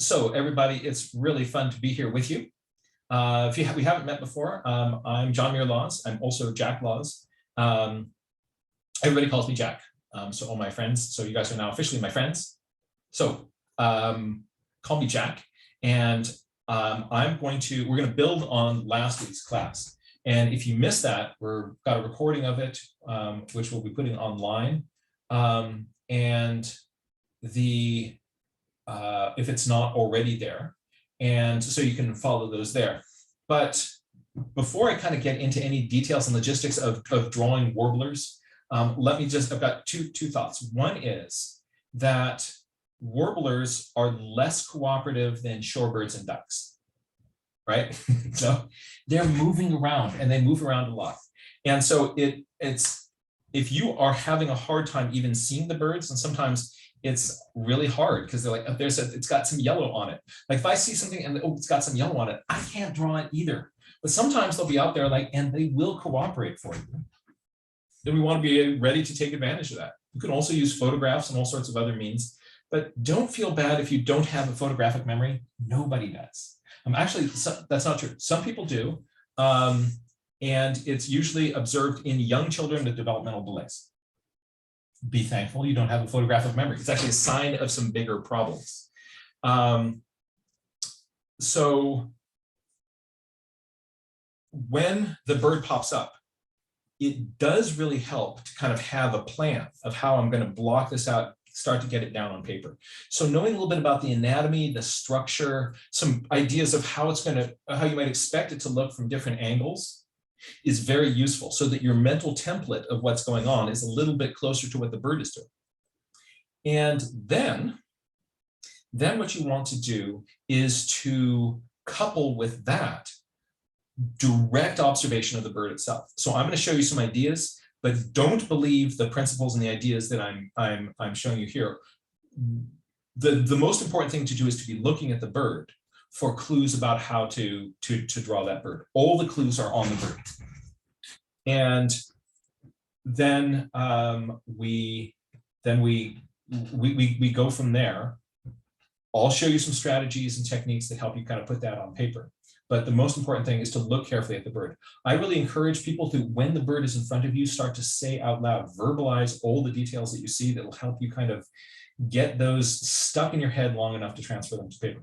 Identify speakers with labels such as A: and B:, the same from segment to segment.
A: So everybody, it's really fun to be here with you. If we haven't met before, I'm John Muir Laws. I'm also Jack Laws. Everybody calls me Jack. So all my friends, so you guys are now officially my friends. So call me Jack. And we're going to build on last week's class. And if you missed that, we've got a recording of it, which we'll be putting online. If it's not already there, and so you can follow those there. But before I kind of get into any details and logistics of drawing warblers, I've got two thoughts. One is that warblers are less cooperative than shorebirds and ducks, right? So they're moving around, and they move around a lot. And so it's if you are having a hard time even seeing the birds, and sometimes it's really hard because they're like, oh, it's got some yellow on it. Like if I see something and it's got some yellow on it, I can't draw it either. But sometimes they'll be out there and they will cooperate for you. Then we want to be ready to take advantage of that. You can also use photographs and all sorts of other means, but don't feel bad if you don't have a photographic memory. Nobody does. Actually, that's not true. Some people do. And it's usually observed in young children with developmental delays. Be thankful you don't have a photographic memory. It's actually a sign of some bigger problems. So when the bird pops up, it does really help to kind of have a plan of how I'm going to block this out, start to get it down on paper. So knowing a little bit about the anatomy, the structure, some ideas of how you might expect it to look from different angles is very useful, so that your mental template of what's going on is a little bit closer to what the bird is doing. And then what you want to do is to couple with that direct observation of the bird itself. So I'm going to show you some ideas, but don't believe the principles and the ideas that I'm showing you here. The most important thing to do is to be looking at the bird for clues about how to draw that bird. All the clues are on the bird. And then we go from there. I'll show you some strategies and techniques that help you kind of put that on paper. But the most important thing is to look carefully at the bird. I really encourage people to, when the bird is in front of you, start to say out loud, verbalize all the details that you see that will help you kind of get those stuck in your head long enough to transfer them to paper.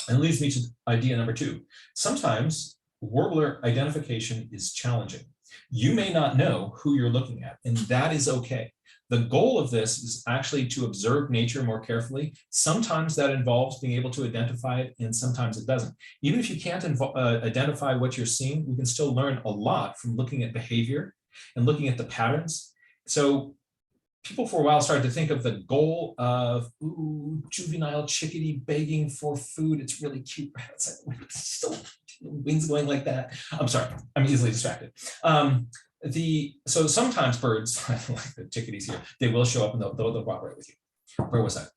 A: And it leads me to idea number 2. Sometimes warbler identification is challenging. You may not know who you're looking at, and that is okay. The goal of this is actually to observe nature more carefully. Sometimes that involves being able to identify it, and sometimes it doesn't. Even if you can't identify what you're seeing, we can still learn a lot from looking at behavior and looking at the patterns. So people for a while started to think of the goal of juvenile chickadee begging for food. It's really cute. It's like, still wings going like that. I'm sorry, I'm easily distracted. So sometimes birds, like the chickadees here, they will show up and they'll cooperate with you. Where was that?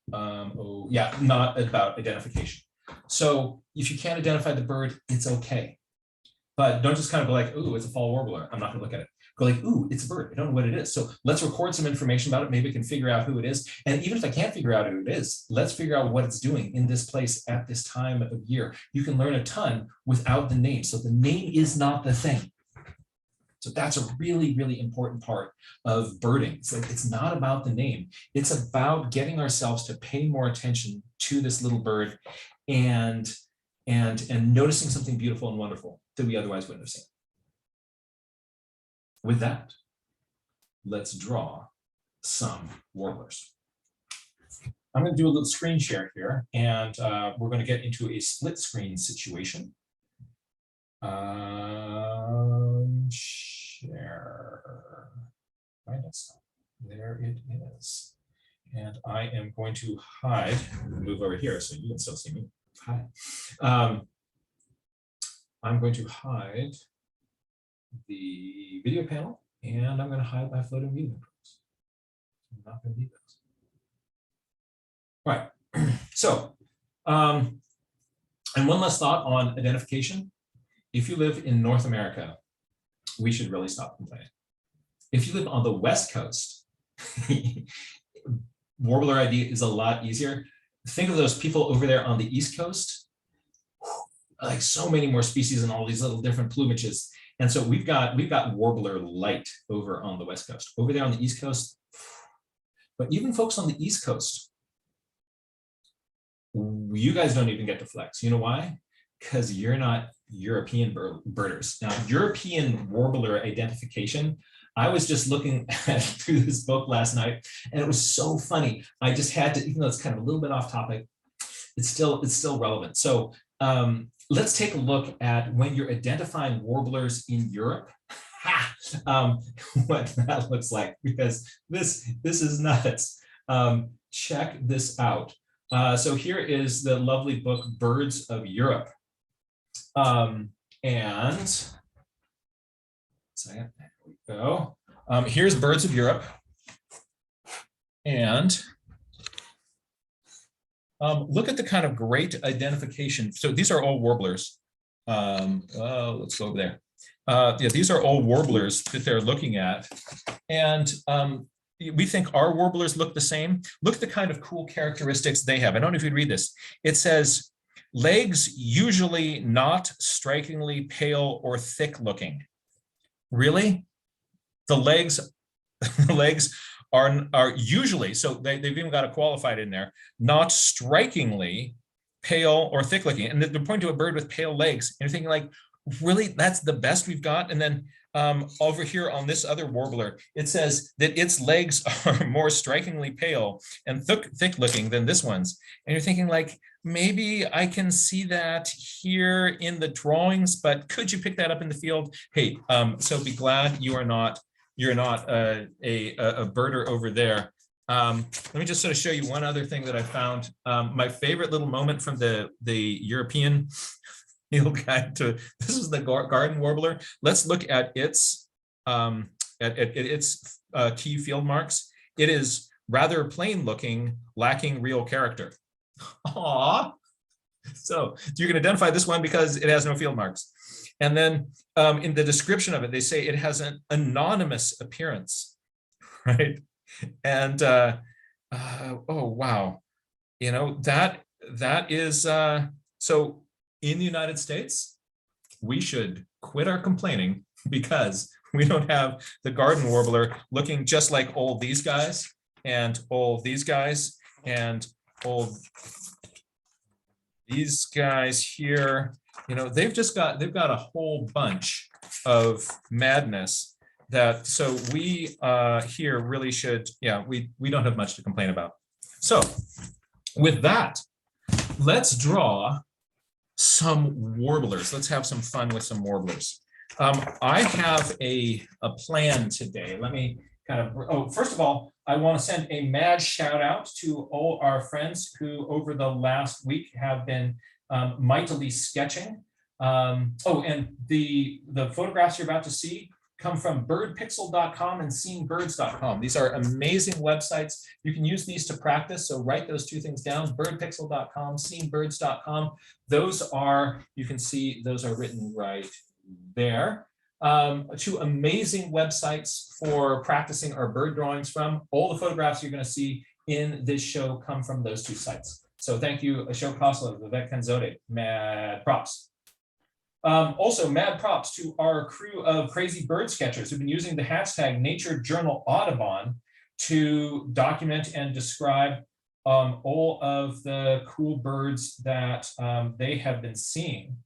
A: Not about identification. So if you can't identify the bird, it's okay. But don't just kind of go like, ooh, it's a fall warbler. I'm not gonna look at it. Go like, ooh, it's a bird. I don't know what it is. So let's record some information about it. Maybe I can figure out who it is. And even if I can't figure out who it is, let's figure out what it's doing in this place at this time of year. You can learn a ton without the name. So the name is not the thing. So that's a really, really important part of birding. It's like, it's not about the name. It's about getting ourselves to pay more attention to this little bird and noticing something beautiful and wonderful that we otherwise wouldn't have seen. With that, let's draw some warblers. I'm going to do a little screen share here, and we're going to get into a split screen situation. Share. Right, there it is. And I am going to hide, move over here so you can still see me. Hi. I'm going to hide the video panel, and I'm going to hide my floating view controls. I'm not going to need those. All right. So, and one last thought on identification. If you live in North America, we should really stop complaining. If you live on the West Coast, warbler ID is a lot easier. think of those people over there on the East Coast, like so many more species and all these little different plumages. And so we've got warbler light over on the West Coast. Over there on the East Coast, but even folks on the East Coast, you guys don't even get to flex. You know why? Because you're not European birders. Now, European warbler identification, I was just looking through this book last night, and it was so funny. I just had to, even though it's kind of a little bit off topic, it's still relevant. So let's take a look at when you're identifying warblers in Europe, what that looks like, because this is nuts. Check this out. So here is the lovely book, Birds of Europe. And second, there we go. Here's Birds of Europe. And look at the kind of great identification. So these are all warblers. Let's go over there. Yeah, these are all warblers that they're looking at. And we think our warblers look the same. Look at the kind of cool characteristics they have. I don't know if you'd read this. It says, legs usually not strikingly pale or thick looking. Really? The legs are usually, so they've even got it qualified in there, not strikingly pale or thick looking. And they're pointing to a bird with pale legs. And you're thinking like, really, that's the best we've got? And then over here on this other warbler, it says that its legs are more strikingly pale and thick looking than this one's. And you're thinking like, maybe I can see that here in the drawings, but could you pick that up in the field? Hey, so be glad you're not a birder over there. Let me just sort of show you one other thing that I found. My favorite little moment from the European field guide to, this is the Garden Warbler. Let's look at its key field marks. It is rather plain looking, lacking real character. Aww. So you can identify this one because it has no field marks. And then in the description of it, they say it has an anonymous appearance, right? And oh, wow. You know, that is, so in the United States, we should quit our complaining because we don't have the Garden Warbler looking just like all these guys and all these guys and all these guys here. You know, they've got a whole bunch of madness that, so we here really should, yeah, we don't have much to complain about. So with that, let's draw some warblers. Let's have some fun with some warblers. I have a plan today. Let me kind of, oh, first of all, I want to send a mad shout out to all our friends who over the last week have been mightily sketching. Oh, and the photographs you're about to see come from birdpixel.com and seeingbirds.com. These are amazing websites. You can use these to practice. So write those two things down, birdpixel.com, seeingbirds.com. Those are, you can see, those are written right there. Two amazing websites for practicing our bird drawings from. All the photographs you're going to see in this show come from those two sites. So thank you, Ashok Khosla, Vivek Kanzote, mad props. Also, mad props to our crew of crazy bird sketchers who've been using the hashtag Nature Journal Audubon to document and describe all of the cool birds that they have been seeing.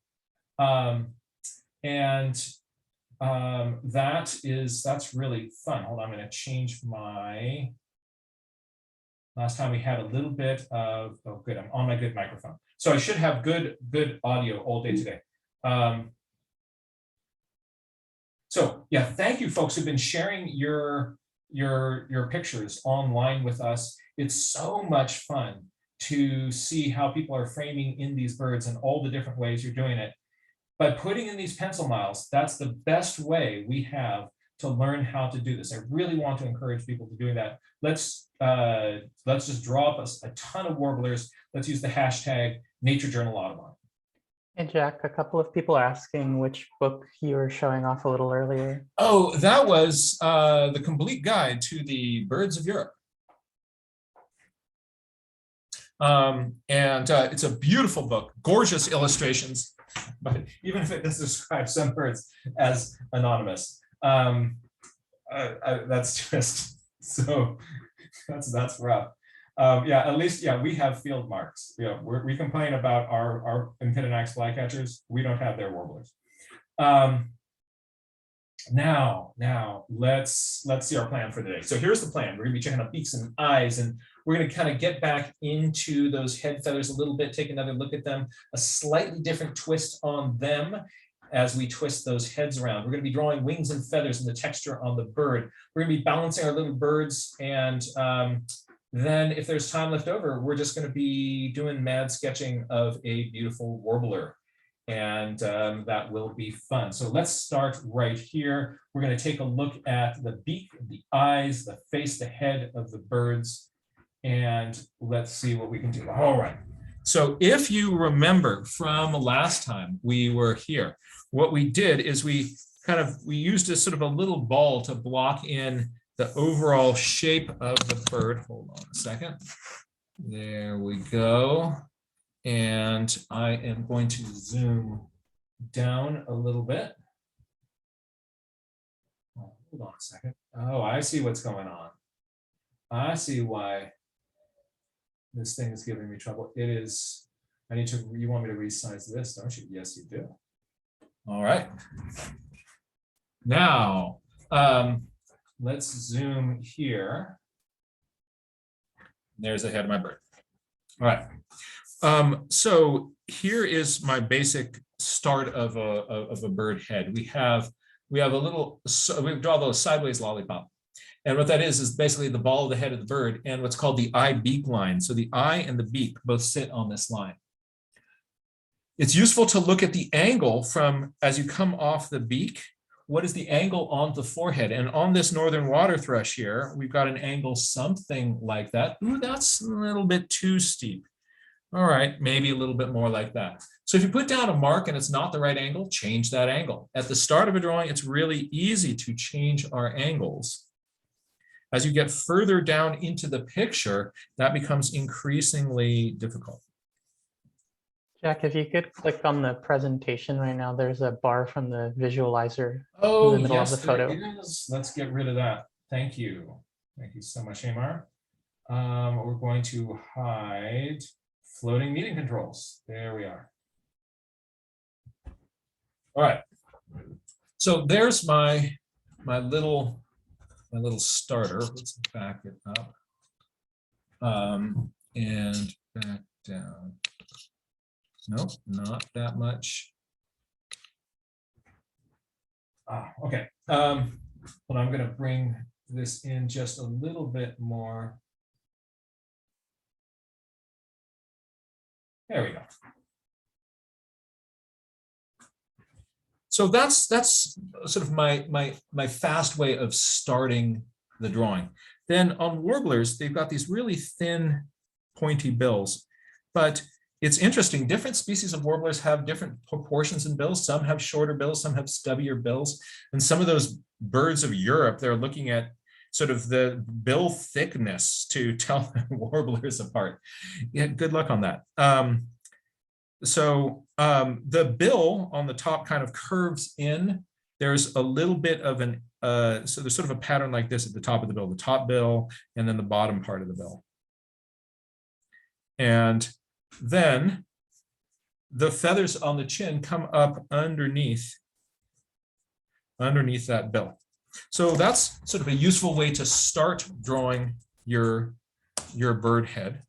A: That's really fun. Hold on, I'm going to change my, last time we had a little bit of, oh good, I'm on my good microphone. So I should have good audio all day today. So yeah, thank you folks who've been sharing your pictures online with us. It's so much fun to see how people are framing in these birds and all the different ways you're doing it. By putting in these pencil miles, that's the best way we have to learn how to do this. I really want to encourage people to do that. Let's just draw up a ton of warblers. Let's use the hashtag Nature Journal Audubon.
B: Hey, Jack, a couple of people asking which book you were showing off a little earlier.
A: Oh, that was the complete guide to the birds of Europe. It's a beautiful book, gorgeous illustrations, but even if it does describe some birds as anonymous, that's just so that's rough. Yeah, at least, yeah, we have field marks. You know, we complain about our Impidinax flycatchers. We don't have their warblers. Now let's see our plan for today. So here's the plan. We're gonna be checking out beaks and eyes, and we're gonna kind of get back into those head feathers a little bit, take another look at them, a slightly different twist on them as we twist those heads around. We're gonna be drawing wings and feathers and the texture on the bird. We're gonna be balancing our little birds, and then if there's time left over, we're just gonna be doing mad sketching of a beautiful warbler. And that will be fun. So let's start right here. We're going to take a look at the beak, the eyes, the face, the head of the birds, and let's see what we can do. All right. So if you remember from last time we were here, what we did is we used a sort of a little ball to block in the overall shape of the bird. Hold on a second. There we go. And I am going to zoom down a little bit. Oh, hold on a second. Oh, I see what's going on. I see why this thing is giving me trouble. It is, you want me to resize this, don't you? Yes, you do. All right. Now, let's zoom here. There's the head of my bird. All right. So here is my basic start of a bird head. We have a little, we draw a little sideways lollipop. And what that is basically the ball of the head of the bird and what's called the eye beak line. So the eye and the beak both sit on this line. It's useful to look at the angle from as you come off the beak. What is the angle on the forehead? And on this northern water thrush here, we've got an angle something like that. Ooh, that's a little bit too steep. All right, maybe a little bit more like that. So if you put down a mark and it's not the right angle, change that angle. At the start of a drawing, it's really easy to change our angles. As you get further down into the picture, that becomes increasingly difficult.
B: Jack, if you could click on the presentation right now, there's a bar from the visualizer
A: Oh,
B: in the middle of the
A: yes,
B: photo.
A: there is. Let's get rid of that. Thank you. Thank you so much, Amar. We're going to hide floating meeting controls. There we are. All right. So there's my little starter. Let's back it up. And back down. Nope, not that much. Okay. But I'm going to bring this in just a little bit more. There we go. So that's sort of my fast way of starting the drawing. Then on warblers, they've got these really thin, pointy bills. But it's interesting, different species of warblers have different proportions in bills. Some have shorter bills, some have stubbier bills. And some of those birds of Europe, they're looking at sort of the bill thickness to tell warblers apart. Yeah, good luck on that. The bill on the top kind of curves in. There's a little bit of an, so there's sort of a pattern like this at the top of the top bill, and then the bottom part of the bill. And then the feathers on the chin come up underneath that bill. So that's sort of a useful way to start drawing your bird head.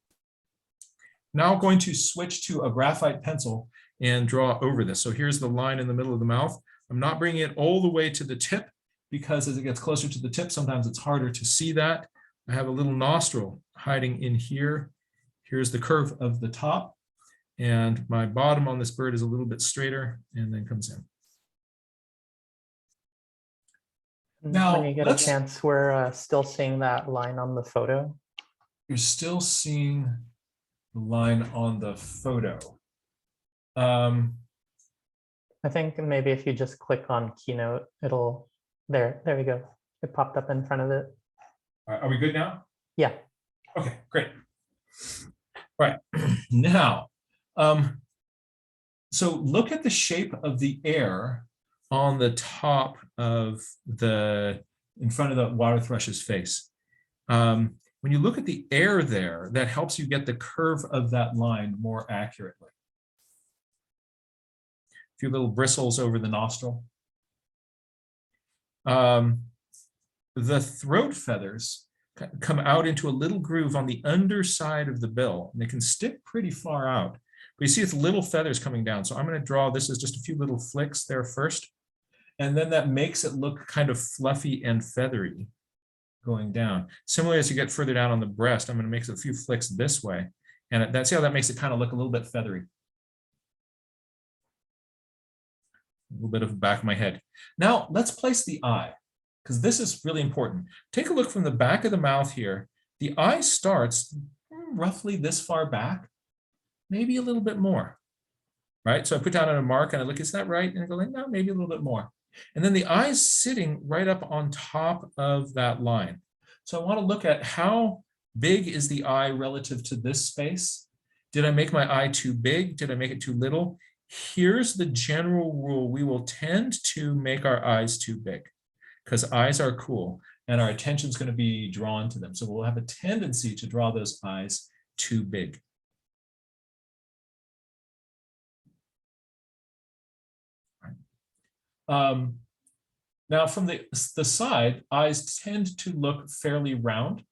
A: Now I'm going to switch to a graphite pencil and draw over this. So here's the line in the middle of the mouth. I'm not bringing it all the way to the tip because as it gets closer to the tip, sometimes it's harder to see that. I have a little nostril hiding in here. Here's the curve of the top, and my bottom on this bird is a little bit straighter and then comes in.
B: Now, when you get a chance, we're still seeing that line on the photo.
A: You're still seeing the line on the photo.
B: I think maybe if you just click on Keynote, it'll, there we go. It popped up in front of it.
A: Are we good now?
B: Yeah.
A: Okay, great. Right. Now, so look at the shape of the air on the top of in front of the water thrush's face. When you look at the air there, that helps you get the curve of that line more accurately. A few little bristles over the nostril. The throat feathers come out into a little groove on the underside of the bill, and they can stick pretty far out. But you see it's little feathers coming down. So I'm going to draw this as just a few little flicks there first. And then that makes it look kind of fluffy and feathery going down. Similarly, as you get further down on the breast, I'm going to make a few flicks this way. And that's how that makes it kind of look a little bit feathery. A little bit of the back of my head. Now let's place the eye, because this is really important. Take a look from the back of the mouth here. The eye starts roughly this far back, maybe a little bit more, right? So I put down on a mark and I look, is that right? And I go like, no, maybe a little bit more. And then the eye's sitting right up on top of that line. So I want to look at how big is the eye relative to this space? Did I make my eye too big? Did I make it too little? Here's the general rule. We will tend to make our eyes too big because eyes are cool and our attention is going to be drawn to them. So we'll have a tendency to draw those eyes too big. Now from the side, eyes tend to look fairly round.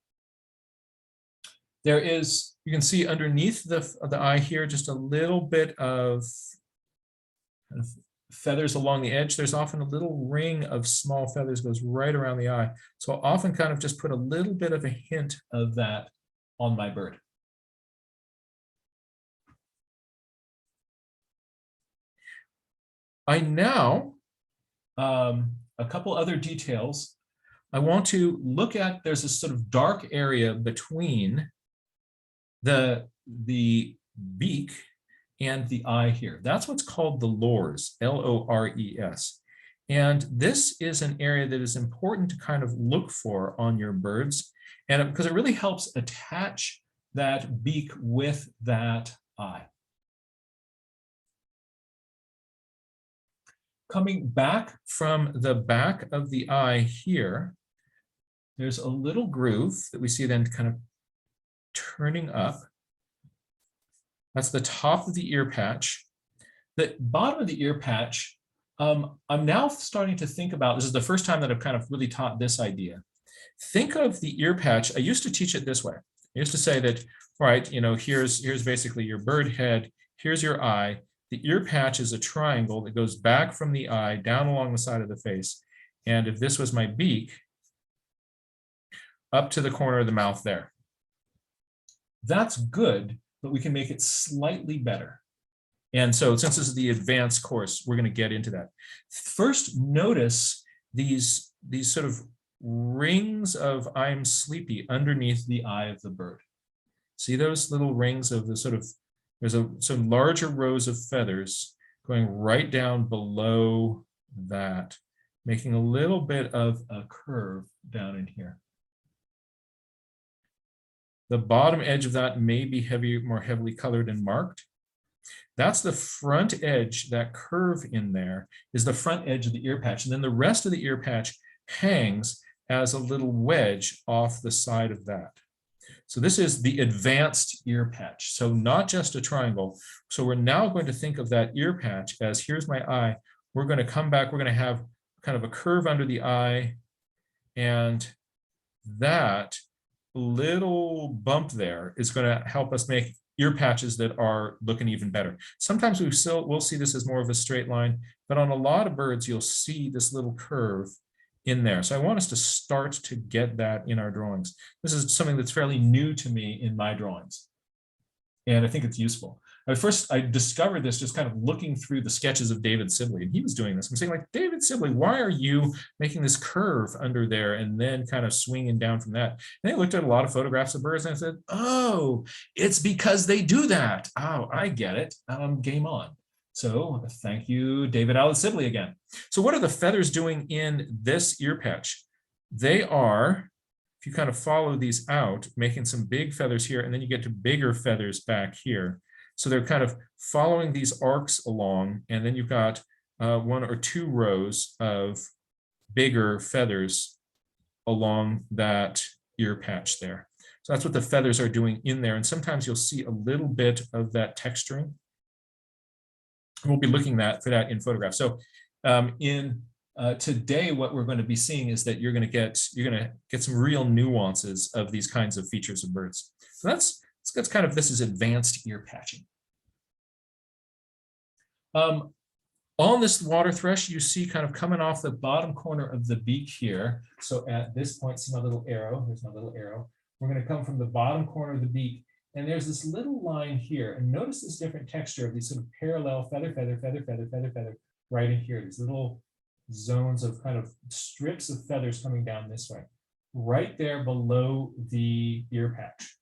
A: There is, you can see underneath the eye here, just a little bit of feathers along the edge. There's often a little ring of small feathers goes right around the eye. So I'll often kind of just put a little bit of a hint of that on my bird. I now, a couple other details. I want to look at, there's a sort of dark area between the beak and the eye here. That's what's called the lores, L-O-R-E-S. And this is an area that is important to kind of look for on your birds, and because it really helps attach that beak with that eye. Coming back from the back of the eye here, there's a little groove that we see then kind of turning up. That's the top of the ear patch. The bottom of the ear patch, I'm now starting to think about, this is the first time that I've kind of really taught this idea. Think of the ear patch. I used to teach it this way. I used to say that, right, you know, here's basically your bird head, here's your eye. The ear patch is a triangle that goes back from the eye down along the side of the face. And if this was my beak, up to the corner of the mouth there. That's good, but we can make it slightly better. And so since this is the advanced course, we're going to get into that. First, notice these sort of rings of I'm sleepy underneath the eye of the bird. See those little rings of the sort of, there's some larger rows of feathers going right down below that, making a little bit of a curve down in here. The bottom edge of that may be more heavily colored and marked. That's the front edge, that curve in there is the front edge of the ear patch. And then the rest of the ear patch hangs as a little wedge off the side of that. So this is the advanced ear patch. So not just a triangle. So we're now going to think of that ear patch as here's my eye. We're going to come back. We're going to have kind of a curve under the eye. And that little bump there is going to help us make ear patches that are looking even better. Sometimes we'll see this as more of a straight line, but on a lot of birds, you'll see this little curve in there. So I want us to start to get that in our drawings. This is something that's fairly new to me in my drawings, and I think it's useful. I discovered this just kind of looking through the sketches of David Sibley, and he was doing this. I'm saying, like, David Sibley, why are you making this curve under there and then kind of swinging down from that? And I looked at a lot of photographs of birds and I said, oh, it's because they do that. Oh, I get it. Game on. So thank you, David Allen Sibley again. So what are the feathers doing in this ear patch? They are
C: if you kind of follow these out, making some big feathers here, and then you get to bigger feathers back here. So they're kind of following these arcs along, and then you've got 1 or 2 rows of bigger feathers along that ear patch there. So that's what the feathers are doing in there. And sometimes you'll see a little bit of that texturing. We'll be looking for that in photographs. So today, what we're going to be seeing is that you're going to get some real nuances of these kinds of features of birds. So that's kind of, this is advanced ear patching. On this water thrush, you see kind of coming off the bottom corner of the beak here. So at this point, see my little arrow? Here's my little arrow. We're going to come from the bottom corner of the beak, and there's this little line here. And notice this different texture of these sort of parallel feather, feather, feather, feather, feather, feather, right in here. These little zones of kind of strips of feathers coming down this way, right there below the ear patch.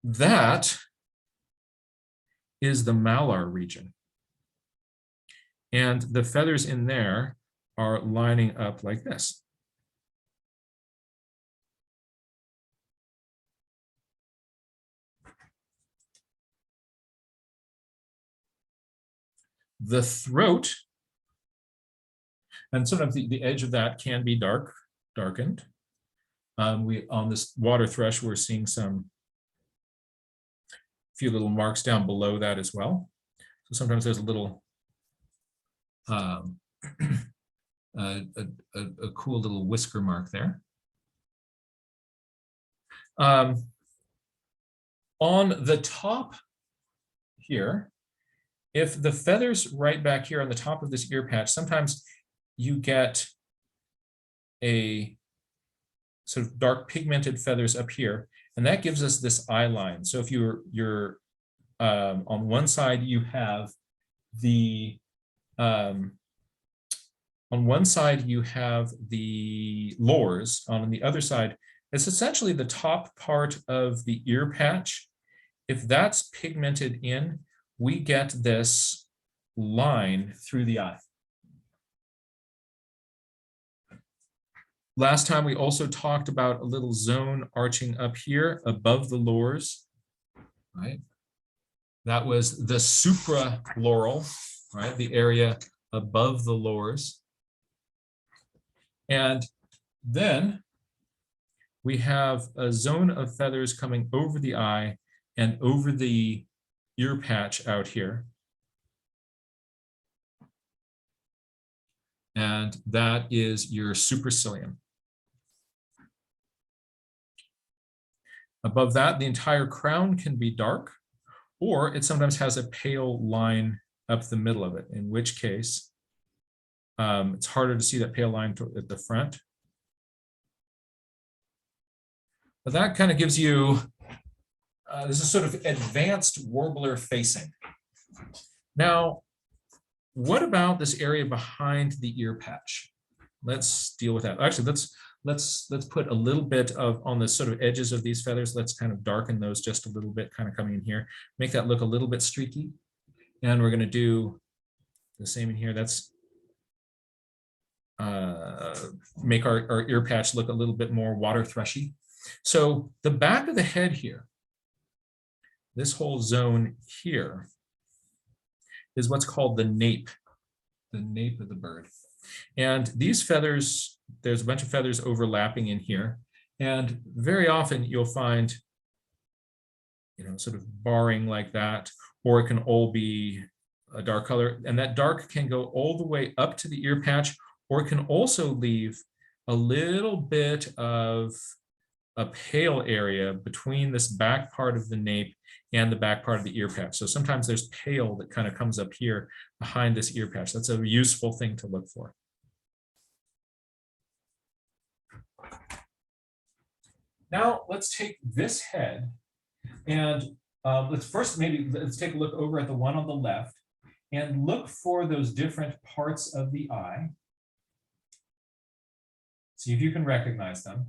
C: That is the malar region. And the feathers in there are lining up like this. The throat, and sometimes the edge of that can be darkened. On this water thrush, we're seeing a few little marks down below that as well. So sometimes there's a little a cool little whisker mark there. On the top here, if the feathers right back here on the top of this ear patch, sometimes you get a sort of dark pigmented feathers up here, and that gives us this eye line. So if you're on one side you have the on one side you have the lores, on the other side it's essentially the top part of the ear patch. If that's pigmented in, we get this line through the eye. Last time we also talked about a little zone arching up here above the lores, right? That was the supraloral, right? The area above the lores. And then we have a zone of feathers coming over the eye and over the ear patch out here. And that is your supercilium. Above that, the entire crown can be dark, or it sometimes has a pale line up the middle of it, in which case it's harder to see that pale line at the front. But that kind of gives you, this is sort of advanced warbler facing. Now, what about this area behind the ear patch? Let's deal with that. Actually, let's put a little bit of on the sort of edges of these feathers. Let's kind of darken those just a little bit, kind of coming in here, make that look a little bit streaky. And we're going to do the same in here. That's make our ear patch look a little bit more water thrushy. So the back of the head here, this whole zone here, is what's called the nape of the bird. And these feathers, there's a bunch of feathers overlapping in here. And very often you'll find, sort of barring like that, or it can all be a dark color. And that dark can go all the way up to the ear patch, or it can also leave a little bit of a pale area between this back part of the nape and the back part of the ear patch. So sometimes there's pale that kind of comes up here behind this ear patch. That's a useful thing to look for. Now let's take this head and let's take a look over at the one on the left and look for those different parts of the eye. See if you can recognize them.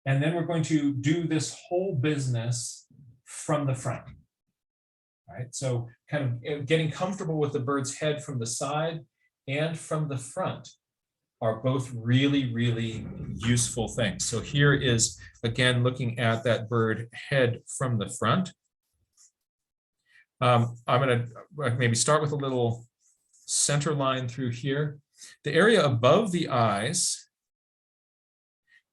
C: And then we're going to do this whole business from the front. Right? So kind of getting comfortable with the bird's head from the side and from the front. are both really, really useful things. So here is, again, looking at that bird head from the front. I'm going to maybe start with a little center line through here. The area above the eyes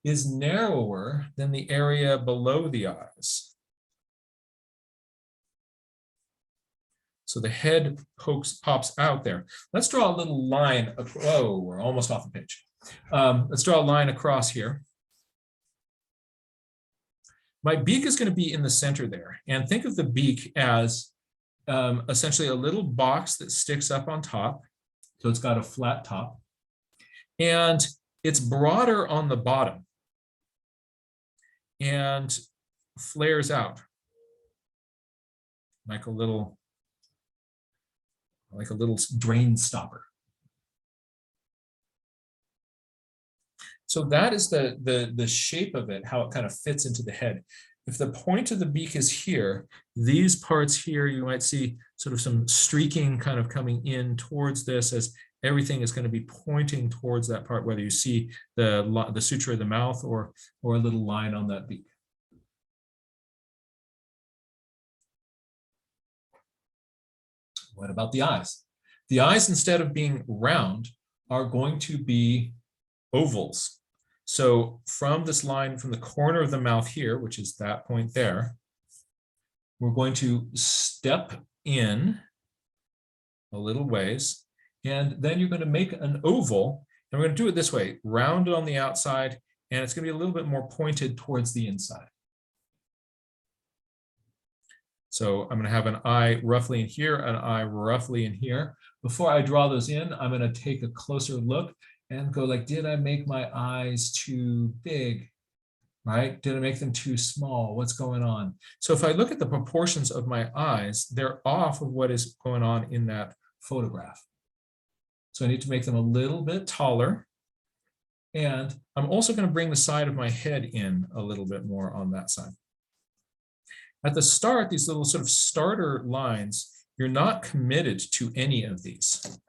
C: is narrower than the area below the eyes. So the head pops out there. Let's draw a little line. Whoa, we're almost off the page. Let's draw a line across here. My beak is going to be in the center there. And think of the beak as essentially a little box that sticks up on top. So it's got a flat top. And it's broader on the bottom and flares out like a little drain stopper. So that is the shape of it, how it kind of fits into the head. If the point of the beak is here, these parts here, you might see sort of some streaking kind of coming in towards this, as everything is going to be pointing towards that part, whether you see the suture of the mouth or a little line on that beak. What about the eyes? The eyes, instead of being round, are going to be ovals. So from this line, from the corner of the mouth here, which is that point there, we're going to step in a little ways, and then you're going to make an oval, and we're going to do it this way, rounded on the outside, and it's going to be a little bit more pointed towards the inside. So I'm going to have an eye roughly in here, an eye roughly in here. Before I draw those in, I'm going to take a closer look and go like, did I make my eyes too big? Right? Did I make them too small? What's going on? So if I look at the proportions of my eyes, they're off of what is going on in that photograph. So I need to make them a little bit taller. And I'm also going to bring the side of my head in a little bit more on that side. At the start, these little sort of starter lines, you're not committed to any of these.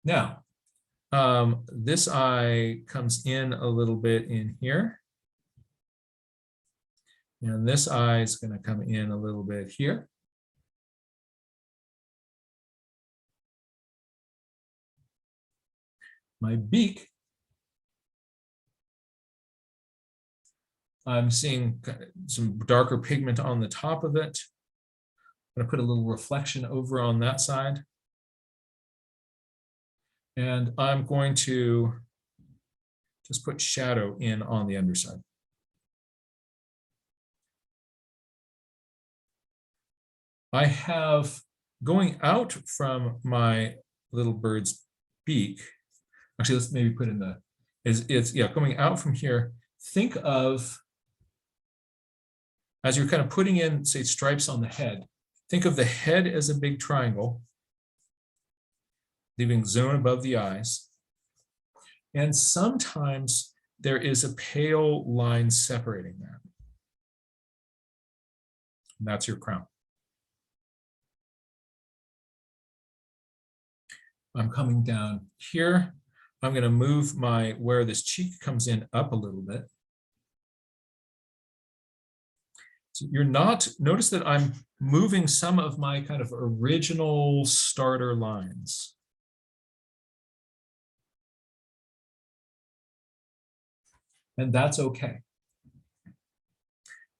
C: Now, this eye comes in a little bit in here. And this eye is going to come in a little bit here. My beak, I'm seeing some darker pigment on the top of it. I'm going to put a little reflection over on that side. And I'm going to just put shadow in on the underside. I have, going out from my little bird's beak, actually let's maybe put in coming out from here, think of, as you're kind of putting in, say, stripes on the head, think of the head as a big triangle, leaving zone above the eyes. And sometimes there is a pale line separating that. And that's your crown. I'm coming down here. I'm going to move where this cheek comes in up a little bit. So notice that I'm moving some of my kind of original starter lines. And that's okay.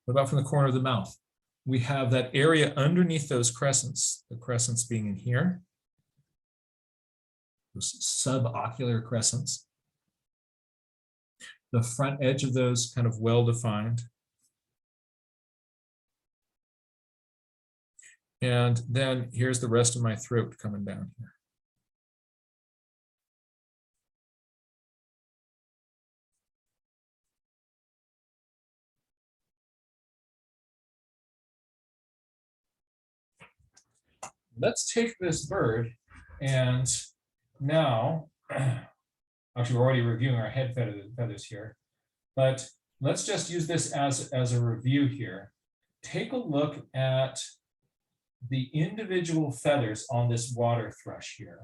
C: What about from the corner of the mouth? We have that area underneath those crescents, the crescents being in here, those subocular crescents. The front edge of those kind of well-defined. And then here's the rest of my throat coming down here. Let's take this bird and now, actually we're already reviewing our head feathers here, but let's just use this as a review here. Take a look at the individual feathers on this water thrush here.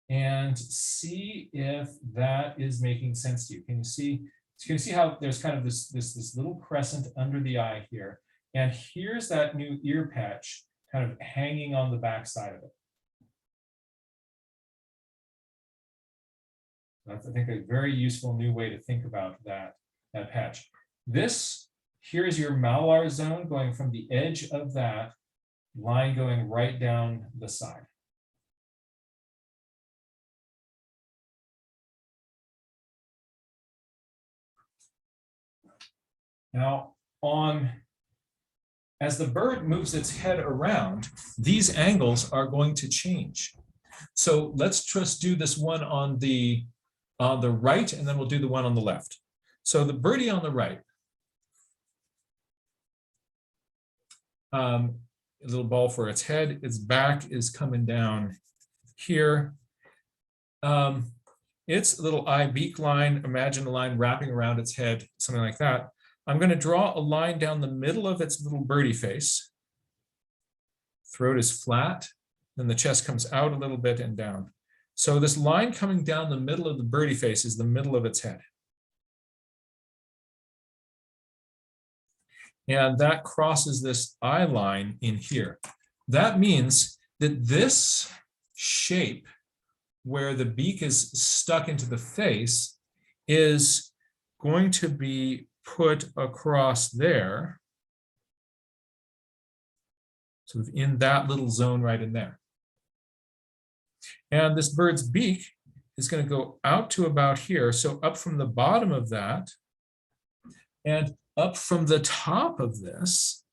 A: and see if that is making sense to you. Can you see how there's kind of this little crescent under the eye here? And here's that new ear patch kind of hanging on the back side of it. That's, I think, a very useful new way to think about that patch. This, here's your Malar zone going from the edge of that line going right down the side. Now, as the bird moves its head around, these angles are going to change. So let's just do this one on the right, and then we'll do the one on the left. So the birdie on the right, a little ball for its head, its back is coming down here. Its little eye beak line, imagine a line wrapping around its head, something like that. I'm going to draw a line down the middle of its little birdie face. Throat is flat, then the chest comes out a little bit and down. So this line coming down the middle of the birdie face is the middle of its head. And that crosses this eye line in here. That means that this shape where the beak is stuck into the face is going to be put across there, sort of in that little zone right in there. And this bird's beak is going to go out to about here. So up from the bottom of that and up from the top of this,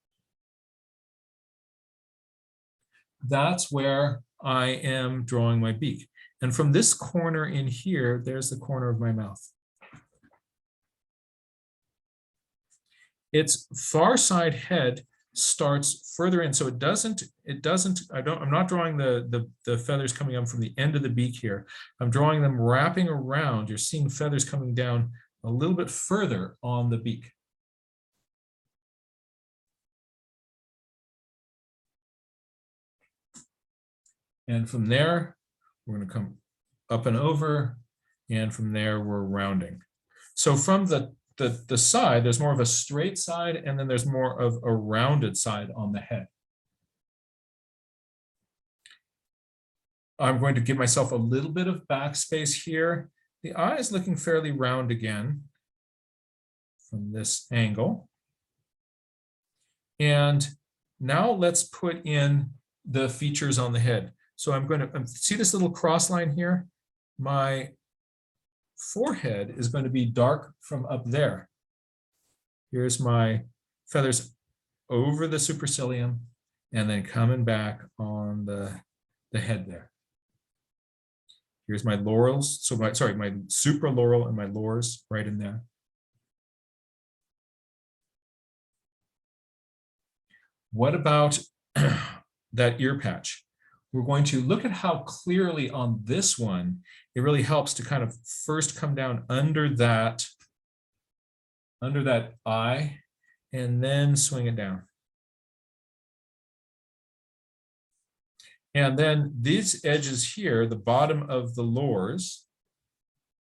A: that's where I am drawing my beak. And from this corner in here, there's the corner of my mouth. Its far side head starts further in, so I'm not drawing the feathers coming up from the end of the beak here. I'm drawing them wrapping around. You're seeing feathers coming down a little bit further on the beak. And from there, we're going to come up and over, and from there we're rounding. So from the side, there's more of a straight side, and then there's more of a rounded side on the head. I'm going to give myself a little bit of backspace here. The eye is looking fairly round again from this angle. And now let's put in the features on the head. So I'm going to see this little cross line here. My forehead is going to be dark from up there. Here's my feathers over the supercilium and then coming back on the head there. Here's my laurels. So my supraloral and my lores right in there. What about that ear patch? We're going to look at how clearly on this one, it really helps to kind of first come down under that eye and then swing it down. And then these edges here, the bottom of the lores,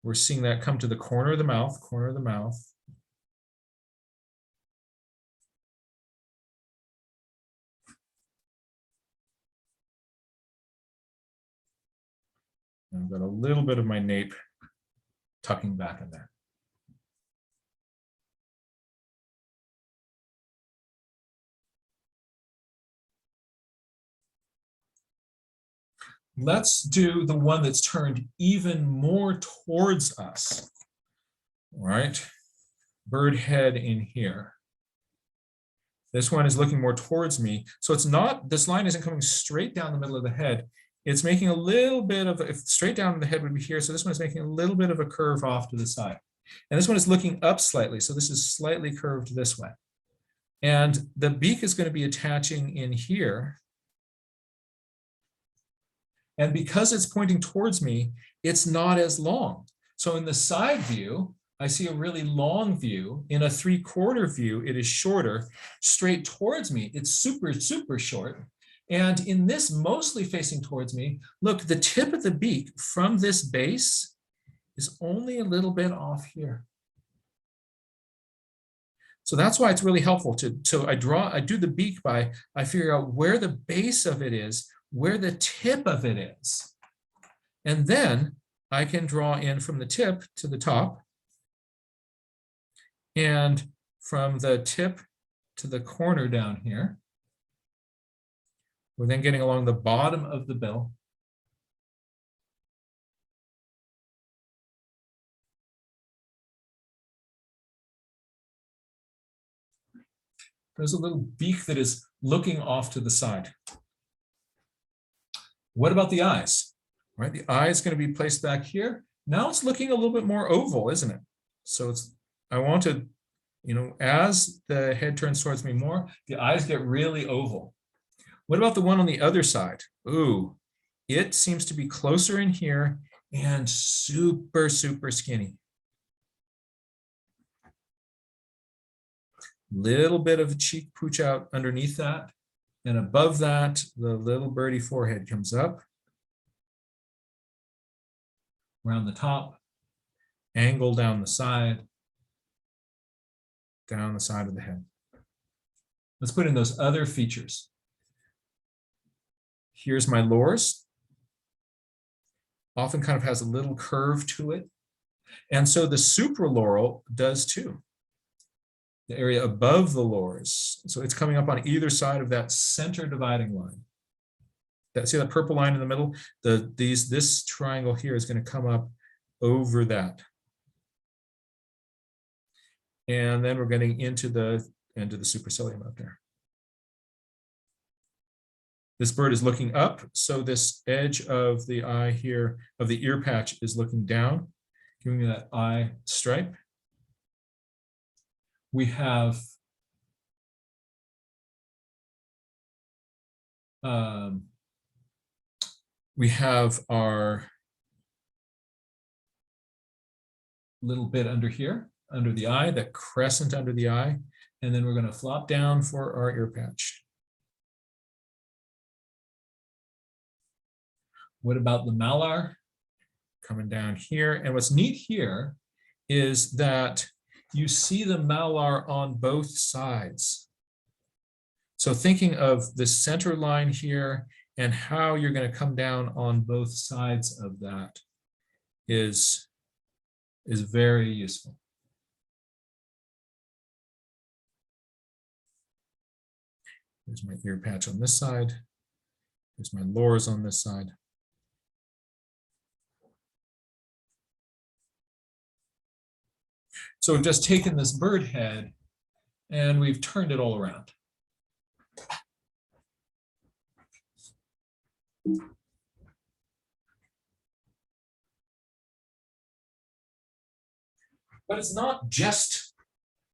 A: we're seeing that come to the corner of the mouth, I've got a little bit of my nape tucking back in there. Let's do the one that's turned even more towards us. All right, bird head in here. This one is looking more towards me. So it's not, this line isn't coming straight down the middle of the head. It's making a little bit of, if straight down the head would be here, so this one is making a little bit of a curve off to the side. And this one is looking up slightly, so this is slightly curved this way. And the beak is going to be attaching in here. And because it's pointing towards me, it's not as long. So in the side view, I see a really long view. In a 3/4 view, it is shorter. Straight towards me, it's super, super short.
C: And in this mostly facing towards me, look, the tip of the beak from this base is only a little bit off here. So that's why it's really helpful so I do the beak I figure out where the base of it is, where the tip of it is. And then I can draw in from the tip to the top, and from the tip to the corner down here. We're then getting along the bottom of the bill. There's a little beak that is looking off to the side. What about the eyes? Right, the eye is going to be placed back here. Now it's looking a little bit more oval, isn't it? So I want to, as the head turns towards me more, the eyes get really oval. What about the one on the other side? Ooh, it seems to be closer in here and super, super skinny. Little bit of a cheek pooch out underneath that. And above that, the little birdie forehead comes up. Around the top, angle down the side of the head. Let's put in those other features. Here's my lores. Often kind of has a little curve to it. And so the supraloral does too. The area above the lores. So it's coming up on either side of that center dividing line. See that purple line in the middle? This triangle here is going to come up over that. And then we're getting into the supercilium up there. This bird is looking up, so this edge of the eye here, of the ear patch, is looking down, giving me that eye stripe. We have our little bit under here, under the eye, that crescent under the eye, and then we're going to flop down for our ear patch. What about the malar? Coming down here. And what's neat here is that you see the malar on both sides. So thinking of the center line here and how you're going to come down on both sides of that is very useful. There's my ear patch on this side. There's my lores on this side. So we've just taken this bird head and we've turned it all around. But it's not just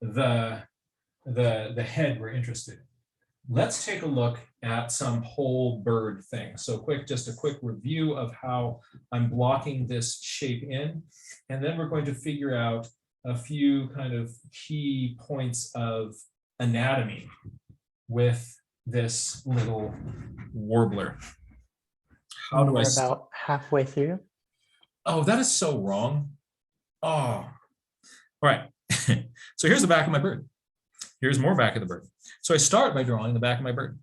C: the head we're interested in. Let's take a look at some whole bird things. So just a quick review of how I'm blocking this shape in, and then we're going to figure out a few kind of key points of anatomy with this little warbler. How do I
B: We're about halfway through.
C: Oh, that is so wrong. Oh, all right. So here's the back of my bird. Here's more back of the bird. So I start by drawing the back of my bird.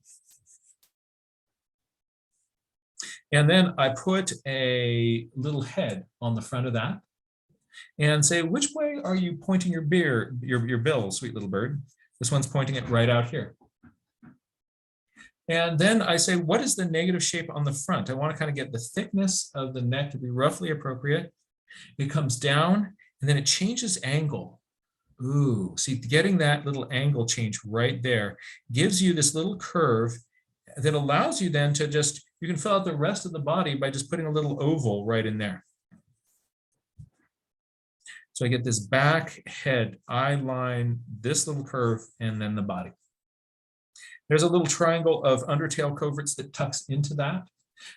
C: And then I put a little head on the front of that and say, which way are you pointing your bill, sweet little bird? This one's pointing it right out here. And then I say, what is the negative shape on the front? I want to kind of get the thickness of the neck to be roughly appropriate. It comes down and then it changes angle. Ooh, see, getting that little angle change right there gives you this little curve that allows you then to you can fill out the rest of the body by just putting a little oval right in there. So I get this back head, eye line, this little curve, and then the body. There's a little triangle of undertail coverts that tucks into that.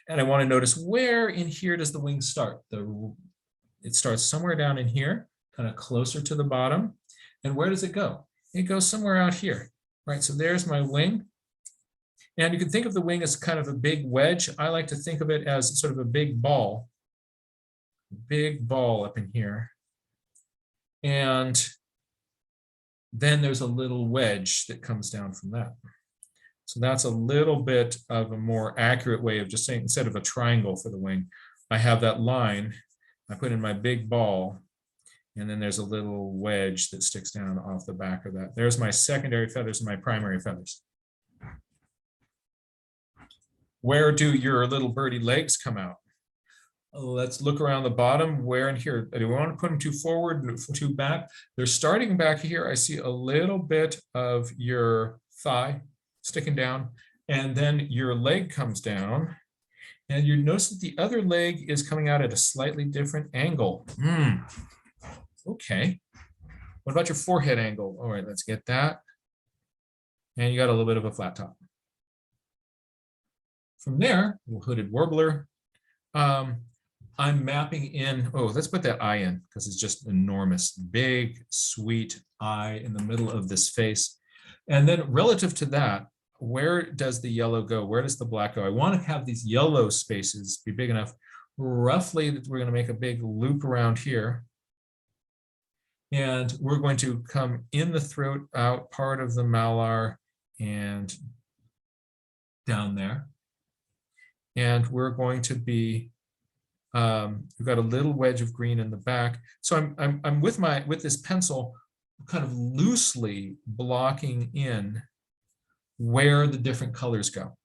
C: And I want to notice where in here does the wing start? It starts somewhere down in here, kind of closer to the bottom. And where does it go? It goes somewhere out here, right? So there's my wing. And you can think of the wing as kind of a big wedge. I like to think of it as sort of a big ball up in here. And then there's a little wedge that comes down from that. So that's a little bit of a more accurate way of just saying, instead of a triangle for the wing, I have that line, I put in my big ball, and then there's a little wedge that sticks down off the back of that. There's my secondary feathers and my primary feathers. Where do your little birdie legs come out? Let's look around the bottom. Where in here? Do we want to put them too forward, too back? They're starting back here. I see a little bit of your thigh sticking down, and then your leg comes down, and you notice that the other leg is coming out at a slightly different angle. Okay. What about your forehead angle? All right, let's get that. And you got a little bit of a flat top. From there, hooded warbler. I'm mapping in, let's put that eye in because it's just enormous, big, sweet eye in the middle of this face. And then relative to that, where does the yellow go? Where does the black go? I want to have these yellow spaces be big enough, roughly, that we're going to make a big loop around here. And we're going to come in the throat, out part of the malar, and down there. And we're going to be, we've got a little wedge of green in the back. So I'm with this pencil kind of loosely blocking in where the different colors go.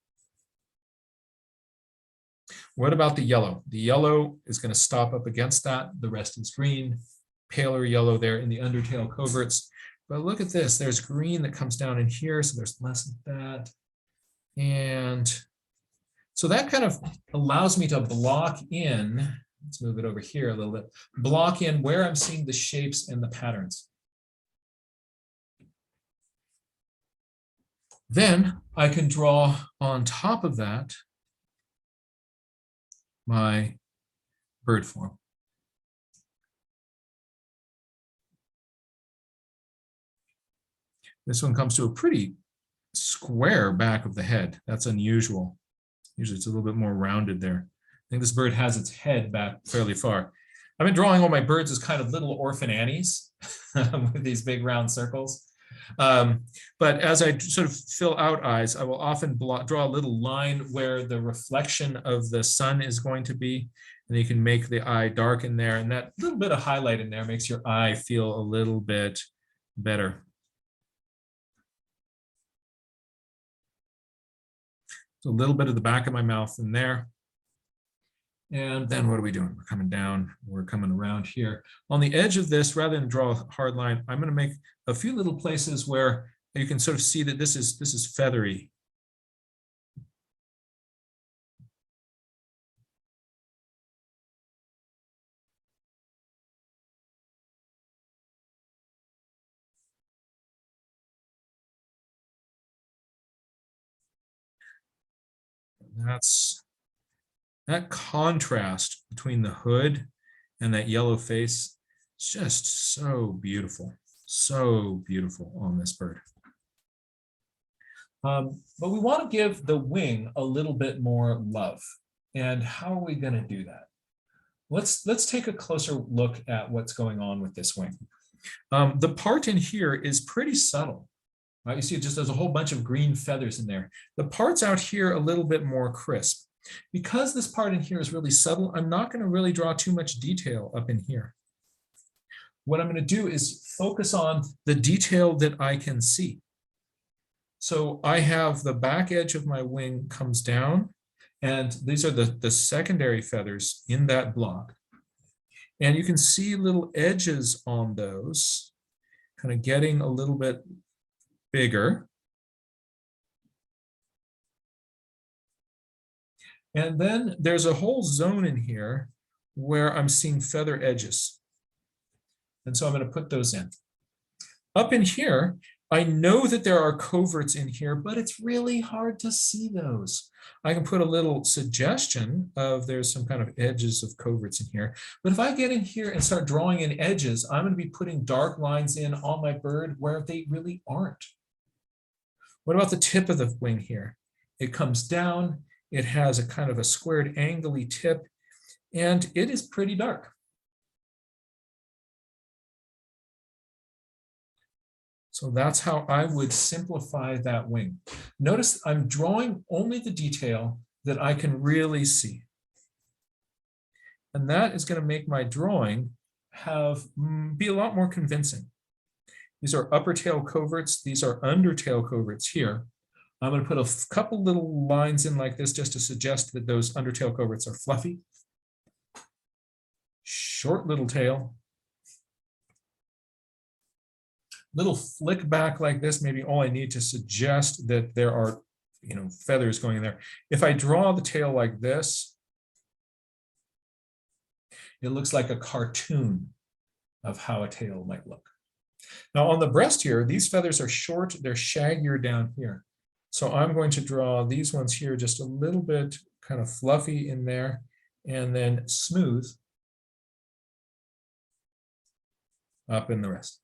C: What about the yellow? The yellow is going to stop up against that. The rest is green, paler yellow there in the undertail coverts. But look at this, there's green that comes down in here, so there's less of that. And so that kind of allows me to block in, let's move it over here a little bit, block in where I'm seeing the shapes and the patterns. Then I can draw on top of that my bird form. This one comes to a pretty square back of the head. That's unusual. Usually it's a little bit more rounded there. I think this bird has its head back fairly far. I've been drawing all my birds as kind of little orphan Annies with these big round circles. But as I sort of fill out eyes, I will often draw a little line where the reflection of the sun is going to be, and you can make the eye dark in there, and that little bit of highlight in there makes your eye feel a little bit better. So a little bit of the back of my mouth in there. And then what are we doing? We're coming down, we're coming around here. On the edge of this, rather than draw a hard line, I'm going to make a few little places where you can sort of see that this is feathery. That contrast between the hood and that yellow face is just so beautiful on this bird. But we want to give the wing a little bit more love. And how are we going to do that? Let's take a closer look at what's going on with this wing. The part in here is pretty subtle. You see, it just has a whole bunch of green feathers in there. The parts out here a little bit more crisp. Because this part in here is really subtle, I'm not going to really draw too much detail up in here. What I'm going to do is focus on the detail that I can see. So I have the back edge of my wing comes down, and these are the secondary feathers in that block. And you can see little edges on those, kind of getting a little bit bigger. And then there's a whole zone in here where I'm seeing feather edges. And so I'm going to put those in. Up in here, I know that there are coverts in here, but it's really hard to see those. I can put a little suggestion of there's some kind of edges of coverts in here. But if I get in here and start drawing in edges, I'm going to be putting dark lines in on my bird where they really aren't. What about the tip of the wing here? It comes down. It has a kind of a squared angly tip, and it is pretty dark. So that's how I would simplify that wing. Notice I'm drawing only the detail that I can really see. And that is going to make my drawing be a lot more convincing. These are upper tail coverts. These are under tail coverts here. I'm going to put a couple little lines in like this just to suggest that those under tail coverts are fluffy. Short little tail. Little flick back like this, maybe all I need to suggest that there are, feathers going in there. If I draw the tail like this, it looks like a cartoon of how a tail might look. Now on the breast here, these feathers are short, they're shaggier down here. So I'm going to draw these ones here just a little bit kind of fluffy in there and then smooth up in the rest.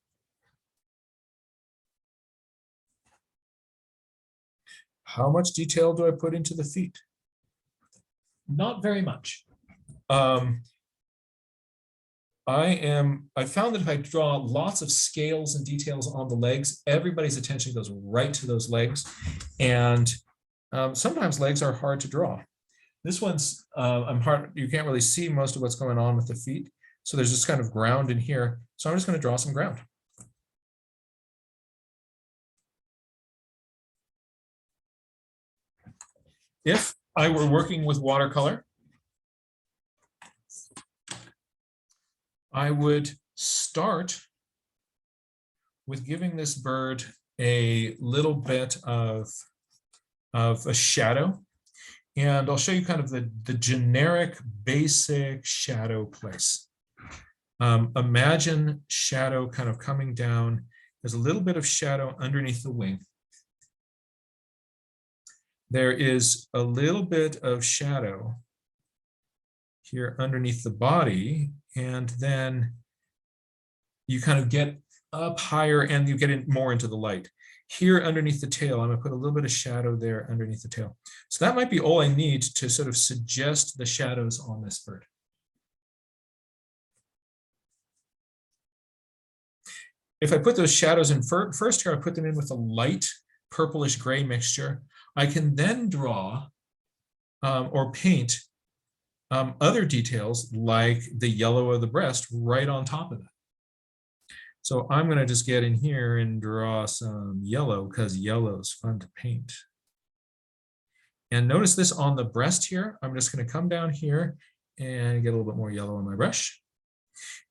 C: How much detail do I put into the feet? Not very much. I found that if I draw lots of scales and details on the legs, everybody's attention goes right to those legs. And sometimes legs are hard to draw. This one's you can't really see most of what's going on with the feet. So there's this kind of ground in here. So I'm just going to draw some ground. If I were working with watercolor, I would start with giving this bird a little bit of a shadow. And I'll show you kind of the generic basic shadow place. Imagine shadow kind of coming down. There's a little bit of shadow underneath the wing. There is a little bit of shadow here underneath the body, and then you kind of get up higher and you get in more into the light. Here underneath the tail, I'm going to put a little bit of shadow there underneath the tail. So that might be all I need to sort of suggest the shadows on this bird. If I put those shadows in first here, I put them in with a light purplish gray mixture. I can then draw or paint other details like the yellow of the breast right on top of that. So I'm going to just get in here and draw some yellow because yellow is fun to paint. And notice this on the breast here. I'm just going to come down here and get a little bit more yellow on my brush.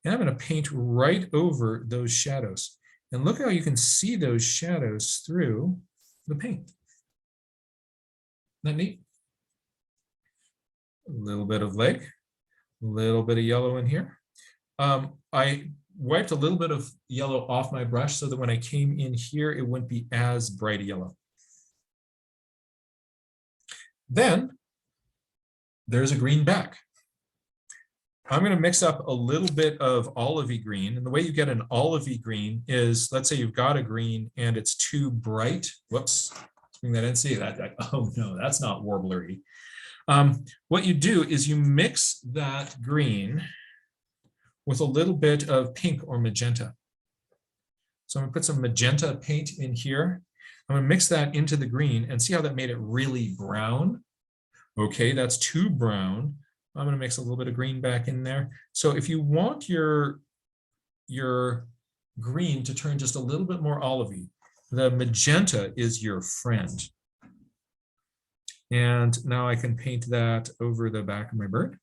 C: And I'm going to paint right over those shadows. And look how you can see those shadows through the paint. Isn't that neat? A little bit of leg, a little bit of yellow in here. I wiped a little bit of yellow off my brush so that when I came in here, it wouldn't be as bright yellow. Then there's a green back. I'm going to mix up a little bit of olivey green. And the way you get an olivey green is, let's say you've got a green and it's too bright. Whoops, let's bring that in. See that? Oh no, that's not warblery. What you do is you mix that green with a little bit of pink or magenta. So I'm going to put some magenta paint in here. I'm going to mix that into the green and see how that made it really brown. Okay, that's too brown. I'm going to mix a little bit of green back in there. So if you want your green to turn just a little bit more olivey, the magenta is your friend. And now I can paint that over the back of my bird.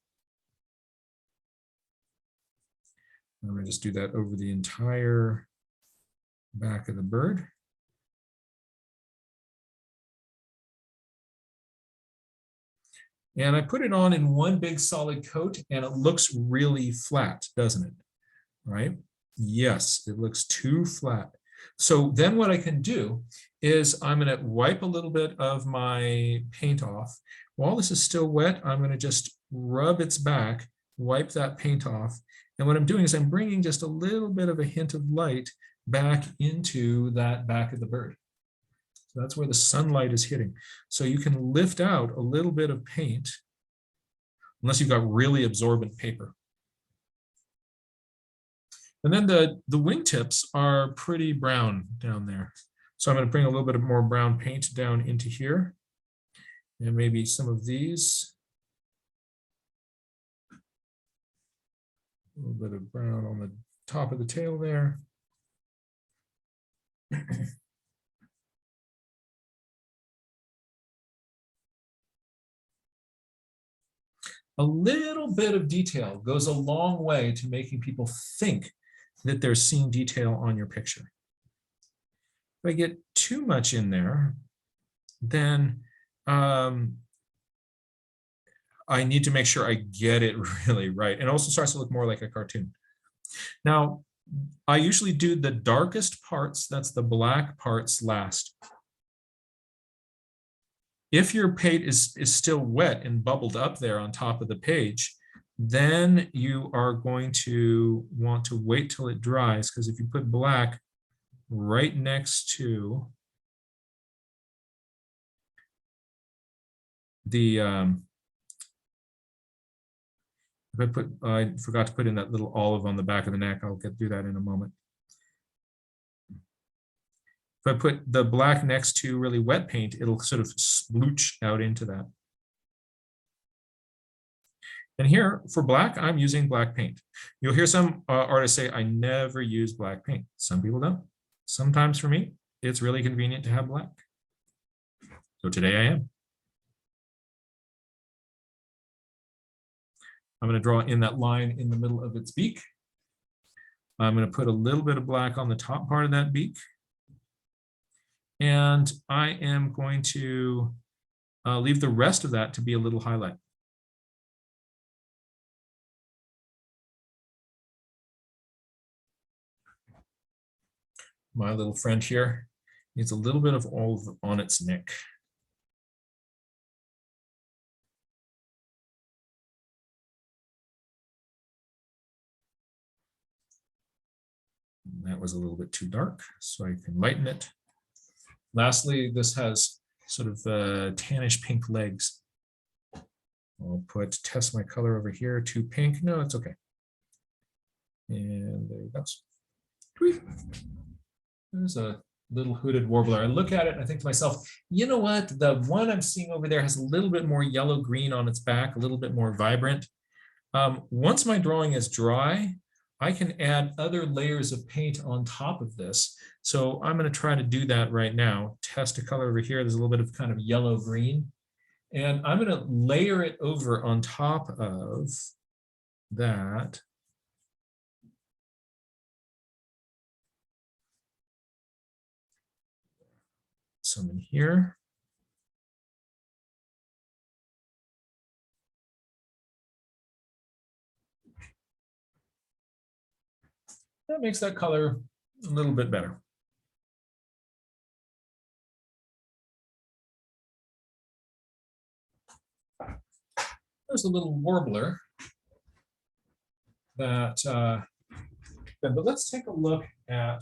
C: I'm going to just do that over the entire back of the bird. And I put it on in one big solid coat and it looks really flat, doesn't it? Right? Yes, it looks too flat. So then what I can do is I'm going to wipe a little bit of my paint off. While this is still wet, I'm going to just rub its back, wipe that paint off. And what I'm doing is I'm bringing just a little bit of a hint of light back into that back of the bird. So that's where the sunlight is hitting. So you can lift out a little bit of paint, unless you've got really absorbent paper. And then the wingtips are pretty brown down there. So I'm going to bring a little bit of more brown paint down into here. And maybe some of these. A little bit of brown on the top of the tail there. A little bit of detail goes a long way to making people think that they're seeing detail on your picture. If I get too much in there, then I need to make sure I get it really right. And it also starts to look more like a cartoon. Now, I usually do the darkest parts, that's the black parts, last. If your paint is still wet and bubbled up there on top of the page, then you are going to want to wait till it dries, because if you put black right next to the, I forgot to put in that little olive on the back of the neck. I'll do that in a moment. If I put the black next to really wet paint, it'll sort of splooch out into that. And here for black, I'm using black paint. You'll hear some artists say, I never use black paint. Some people don't. Sometimes for me, it's really convenient to have black. So today I am. I'm going to draw in that line in the middle of its beak. I'm going to put a little bit of black on the top part of that beak. And I am going to leave the rest of that to be a little highlight. My little friend here needs a little bit of olive on its neck. That was a little bit too dark, so I can lighten it. Lastly, this has sort of tannish pink legs. I'll test my color over here to pink. No, it's okay. And there it goes. Tweet. There's a little hooded warbler. I look at it and I think to myself, you know what? The one I'm seeing over there has a little bit more yellow green on its back, a little bit more vibrant. Once my drawing is dry, I can add other layers of paint on top of this. So I'm going to try to do that right now. Test a color over here. There's a little bit of kind of yellow green. And I'm going to layer it over on top of that. Some in here. That makes that color a little bit better. There's a little warbler that, but let's take a look at,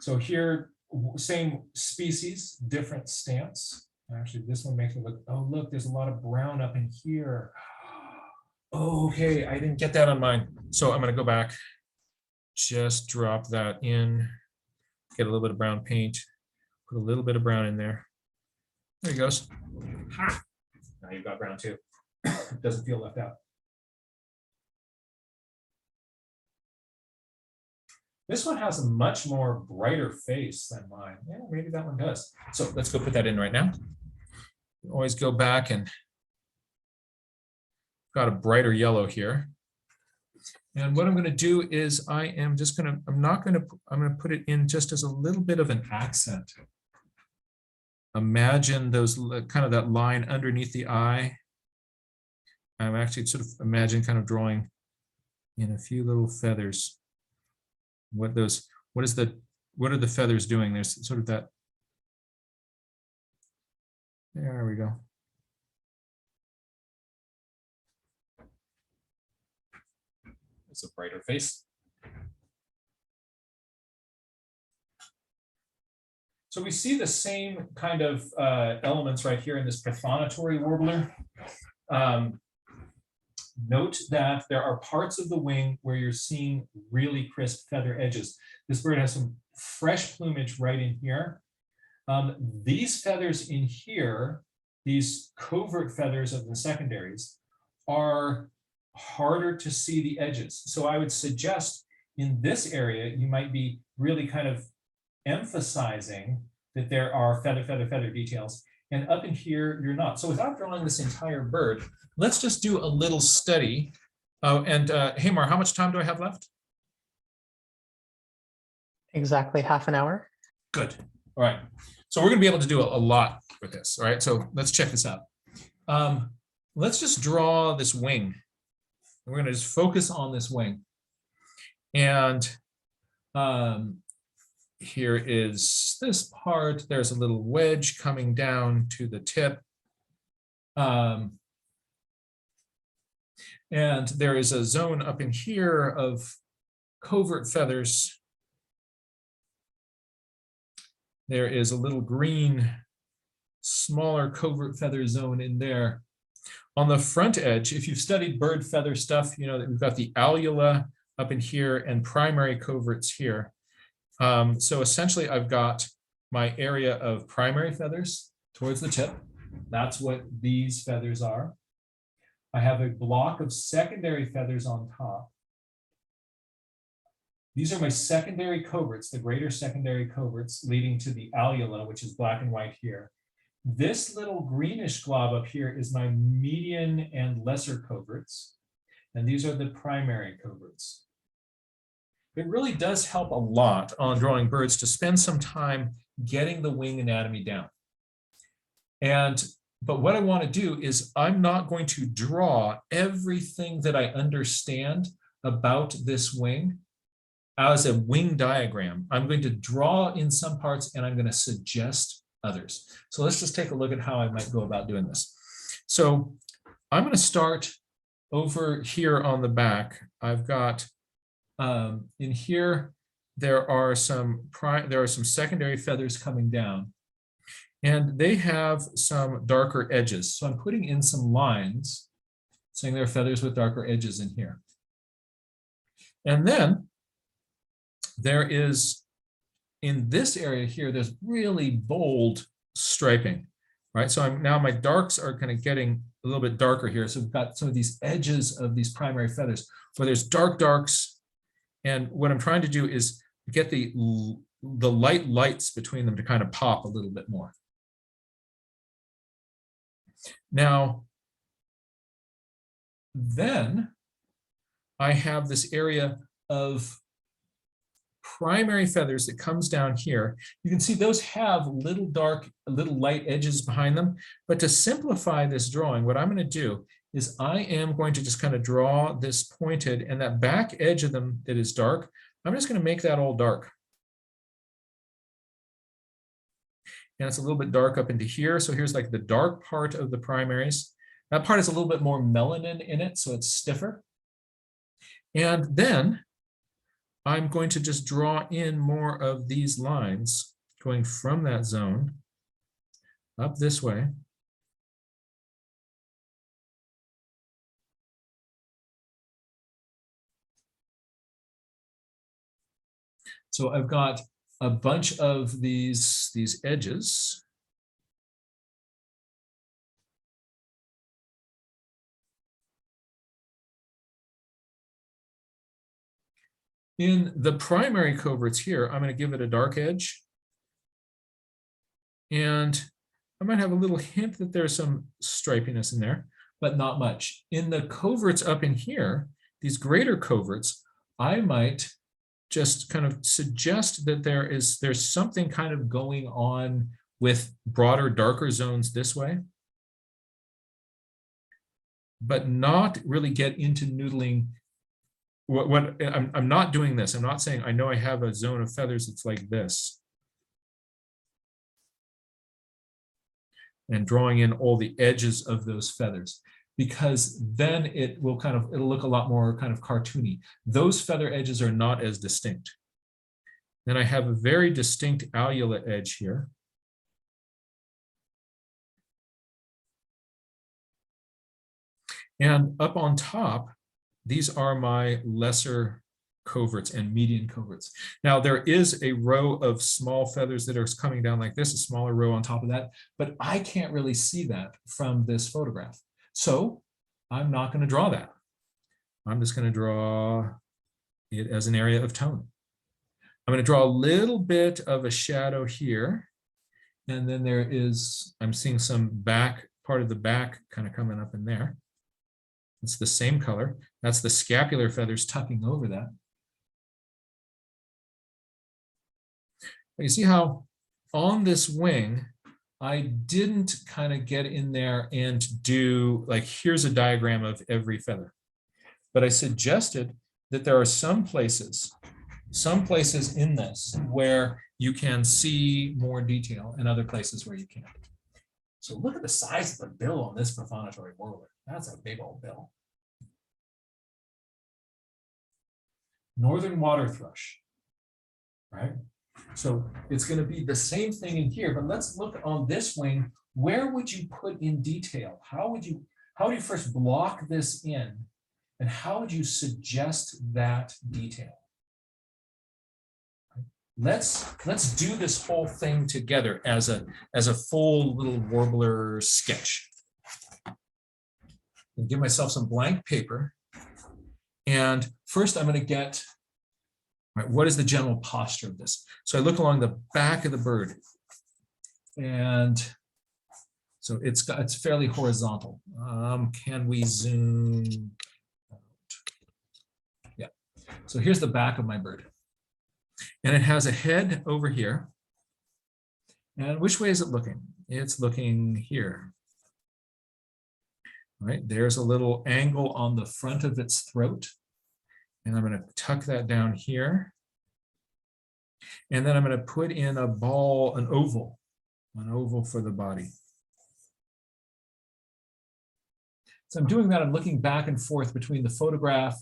C: so here, same species, different stance. Actually, this one makes me look, oh, look, there's a lot of brown up in here. Oh, okay, I didn't get that on mine. So I'm going to go back, just drop that in, get a little bit of brown paint, put a little bit of brown in there. There he goes. Ha! Now you've got brown too. It doesn't feel left out. This one has a much more brighter face than mine. Yeah, maybe that one does. So let's go put that in right now. Always go back and got a brighter yellow here. And what I'm going to do is I'm going to put it in just as a little bit of an accent. Imagine those kind of that line underneath the eye. I'm actually sort of imagine kind of drawing in a few little feathers. What are the feathers doing? There's sort of that. There we go. It's a brighter face.
A: So we see the same kind of elements right here in this prothonotary warbler. Note that there are parts of the wing where you're seeing really crisp feather edges. This bird has some fresh plumage right in here. These feathers in here, these covert feathers of the secondaries, are harder to see the edges. So I would suggest in this area, you might be really kind of emphasizing that there are feather details. And up in here, you're not. So without drawing this entire bird, let's just do a little study. Hey, Mar, how much time do I have left?
B: Exactly half an hour.
C: Good. All right. So we're going to be able to do a lot with this. All right. So let's check this out. Let's just draw this wing. We're going to just focus on this wing. And here is this part. There's a little wedge coming down to the tip. And there is a zone up in here of covert feathers. There is a little green, smaller covert feather zone in there. On the front edge, if you've studied bird feather stuff, you know that we've got the alula up in here and primary coverts here. So essentially, I've got my area of primary feathers towards the tip. That's what these feathers are. I have a block of secondary feathers on top. These are my secondary coverts, the greater secondary coverts leading to the alula, which is black and white here. This little greenish glob up here is my median and lesser coverts, and these are the primary coverts. It really does help a lot on drawing birds to spend some time getting the wing anatomy down. But what I want to do is I'm not going to draw everything that I understand about this wing as a wing diagram. I'm going to draw in some parts and I'm going to suggest others. So let's just take a look at how I might go about doing this. So I'm going to start over here on the back. I've got in here, there are some secondary feathers coming down, and they have some darker edges. So I'm putting in some lines saying there are feathers with darker edges in here. And then there is, in this area here, there's really bold striping, right? So now my darks are kind of getting a little bit darker here. So we've got some of these edges of these primary feathers where there's dark darks. And what I'm trying to do is get the lights between them to kind of pop a little bit more. Now, then I have this area of primary feathers that comes down here. You can see those have little light edges behind them. But to simplify this drawing, what I'm going to do is I am going to just kind of draw this pointed, and that back edge of them that is dark, I'm just going to make that all dark. And it's a little bit dark up into here. So here's like the dark part of the primaries. That part is a little bit more melanin in it, so it's stiffer. And then I'm going to just draw in more of these lines going from that zone up this way. So I've got a bunch of these edges. In the primary coverts here, I'm going to give it a dark edge. And I might have a little hint that there's some stripiness in there, but not much. In the coverts up in here, these greater coverts, I might just kind of suggest that there's something kind of going on with broader, darker zones this way, but not really get into noodling. I'm not doing this. I'm not saying I know I have a zone of feathers that's like this, and drawing in all the edges of those feathers, because then it'll look a lot more kind of cartoony. Those feather edges are not as distinct. Then I have a very distinct alula edge here. And up on top, these are my lesser coverts and median coverts. Now there is a row of small feathers that are coming down like this, a smaller row on top of that, but I can't really see that from this photograph. So I'm not going to draw that. I'm just going to draw it as an area of tone. I'm going to draw a little bit of a shadow here. And then there is, I'm seeing some back, part of the back kind of coming up in there. It's the same color. That's the scapular feathers tucking over that. But you see how on this wing, I didn't kind of get in there and do like, here's a diagram of every feather. But I suggested that there are some places in this where you can see more detail and other places where you can't. So look at the size of the bill on this prothonotary warbler. That's a big old bill. Northern water thrush, right? So it's going to be the same thing in here, but let's look on this wing. Where would you put in detail? How would you first block this in? And how would you suggest that detail? Let's do this whole thing together as a full little warbler sketch. I'll give myself some blank paper. And first I'm going to get, right, what is the general posture of this? So I look along the back of the bird. And so it's fairly horizontal. Can we zoom out? Yeah. So here's the back of my bird. And it has a head over here. And which way is it looking? It's looking here. Right, there's a little angle on the front of its throat. And I'm going to tuck that down here. And then I'm going to put in a ball, an oval for the body. So I'm doing that. I'm looking back and forth between the photograph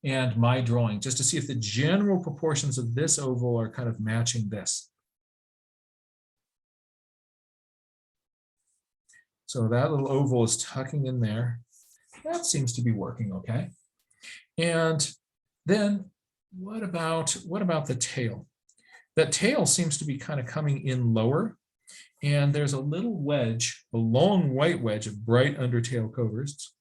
C: and my drawing, just to see if the general proportions of this oval are kind of matching this. So that little oval is tucking in there. That seems to be working okay. And then what about the tail? That tail seems to be kind of coming in lower. And there's a little wedge, a long white wedge of bright undertail coverts.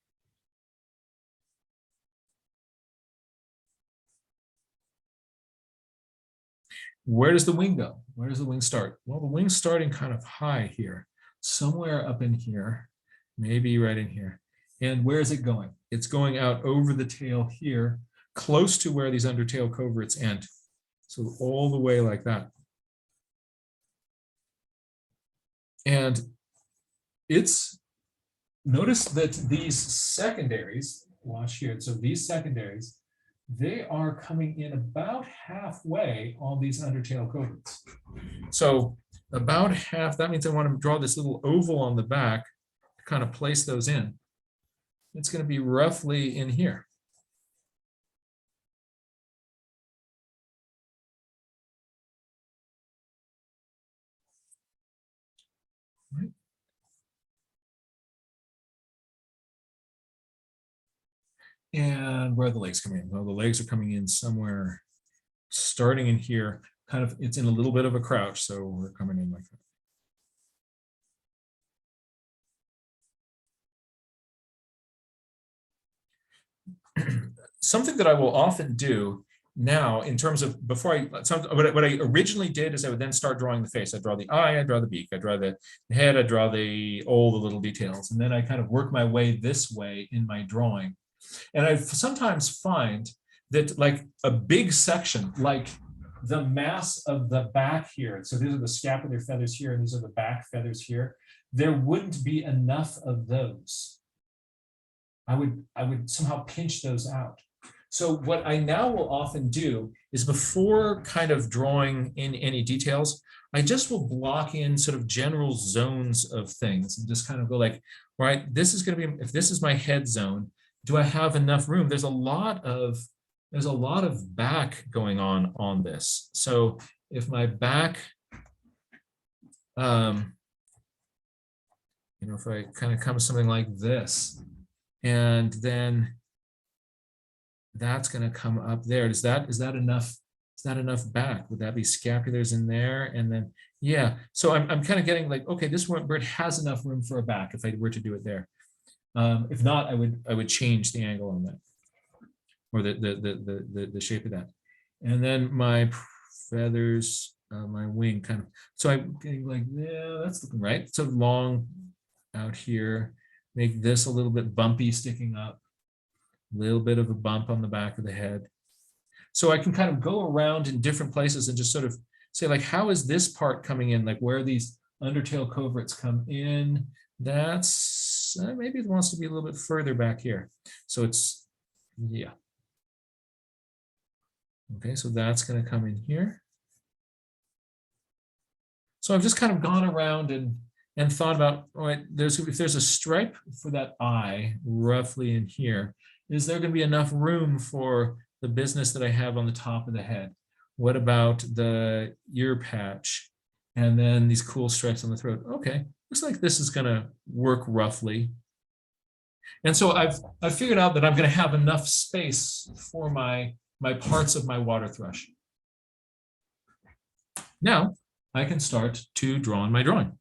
C: Where does the wing go? Where does the wing start? Well, the wing's starting kind of high here, somewhere up in here, maybe right in here. And where is it going? It's going out over the tail here, close to where these undertail coverts end. So all the way like that. And notice that these secondaries, watch here, so these secondaries, they are coming in about halfway on these undertail coverts. So about half, that means I want to draw this little oval on the back to kind of place those in. It's going to be roughly in here. Right. And where are the legs coming in? Well, the legs are coming in somewhere starting in here, kind of, it's in a little bit of a crouch, so we're coming in like that. Something that I will often do now in terms of what I originally did is I would then start drawing the face. I draw the eye, I draw the beak, I draw the head, I draw all the little details. And then I kind of work my way this way in my drawing. And I sometimes find that like a big section, like the mass of the back here, so these are the scapular feathers here, and these are the back feathers here, there wouldn't be enough of those. I would somehow pinch those out. So what I now will often do is before kind of drawing in any details, I just will block in sort of general zones of things and just kind of go like, right, this is going to be, if this is my head zone, do I have enough room? There's a lot of back going on this. So if my back, if I kind of come something like this, and then that's going to come up there. Is that enough? Is that enough back? Would that be scapulars in there? And then, yeah. So I'm kind of getting like, okay, this bird has enough room for a back if I were to do it there. If not, I would change the angle on that, or the shape of that. And then my feathers, my wing kind of. So I'm getting like, yeah, that's looking right. So long out here. Make this a little bit bumpy sticking up. A little bit of a bump on the back of the head. So I can kind of go around in different places and just sort of say, like, how is this part coming in? Like, where these undertail coverts come in? That's maybe it wants to be a little bit further back here. So it's, yeah. Okay, so that's going to come in here. So I've just kind of gone around and thought about, all right, if there's a stripe for that eye roughly in here, is there going to be enough room for the business that I have on the top of the head? What about the ear patch? And then these cool stripes on the throat. Okay, looks like this is going to work roughly. And so I've figured out that I'm going to have enough space for my parts of my water thrush. Now I can start to draw on my drawing.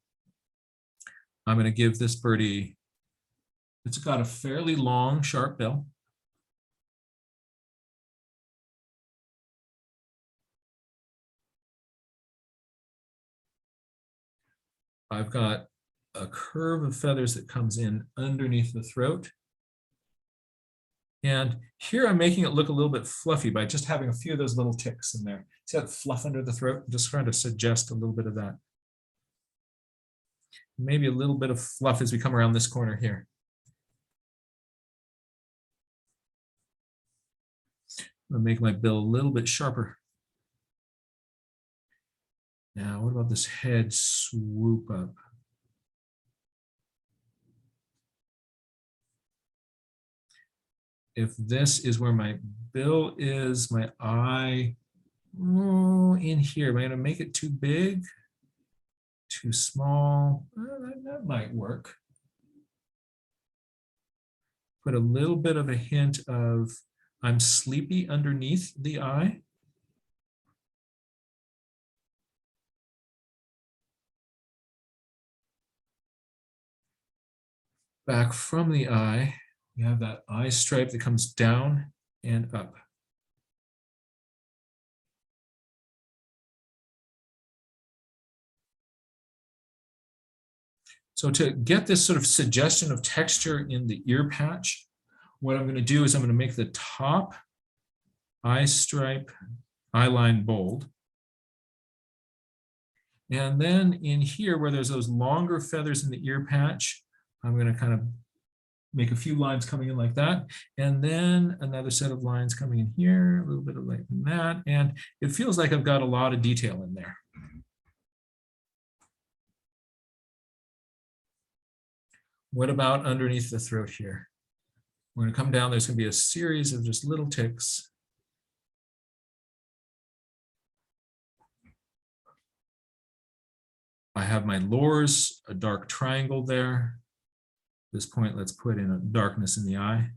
C: I'm going to give this birdie, it's got a fairly long, sharp bill. I've got a curve of feathers that comes in underneath the throat. And here I'm making it look a little bit fluffy by just having a few of those little ticks in there. See that fluff under the throat? I'm just trying to suggest a little bit of that. Maybe a little bit of fluff as we come around this corner here. I'll make my bill a little bit sharper. Now, what about this head swoop up? If this is where my bill is, my eye, in here, am I going to make it too big? Too small? That might work. Put a little bit of a hint of I'm sleepy underneath the eye. Back from the eye, you have that eye stripe that comes down and up. So to get this sort of suggestion of texture in the ear patch, what I'm going to do is I'm going to make the top eye stripe, eye line bold. And then in here where there's those longer feathers in the ear patch, I'm going to kind of make a few lines coming in like that. And then another set of lines coming in here, a little bit of like that. And it feels like I've got a lot of detail in there. What about underneath the throat here? We're going to come down. There's going to be a series of just little ticks. I have my lures, a dark triangle there. At this point, let's put in a darkness in the eye.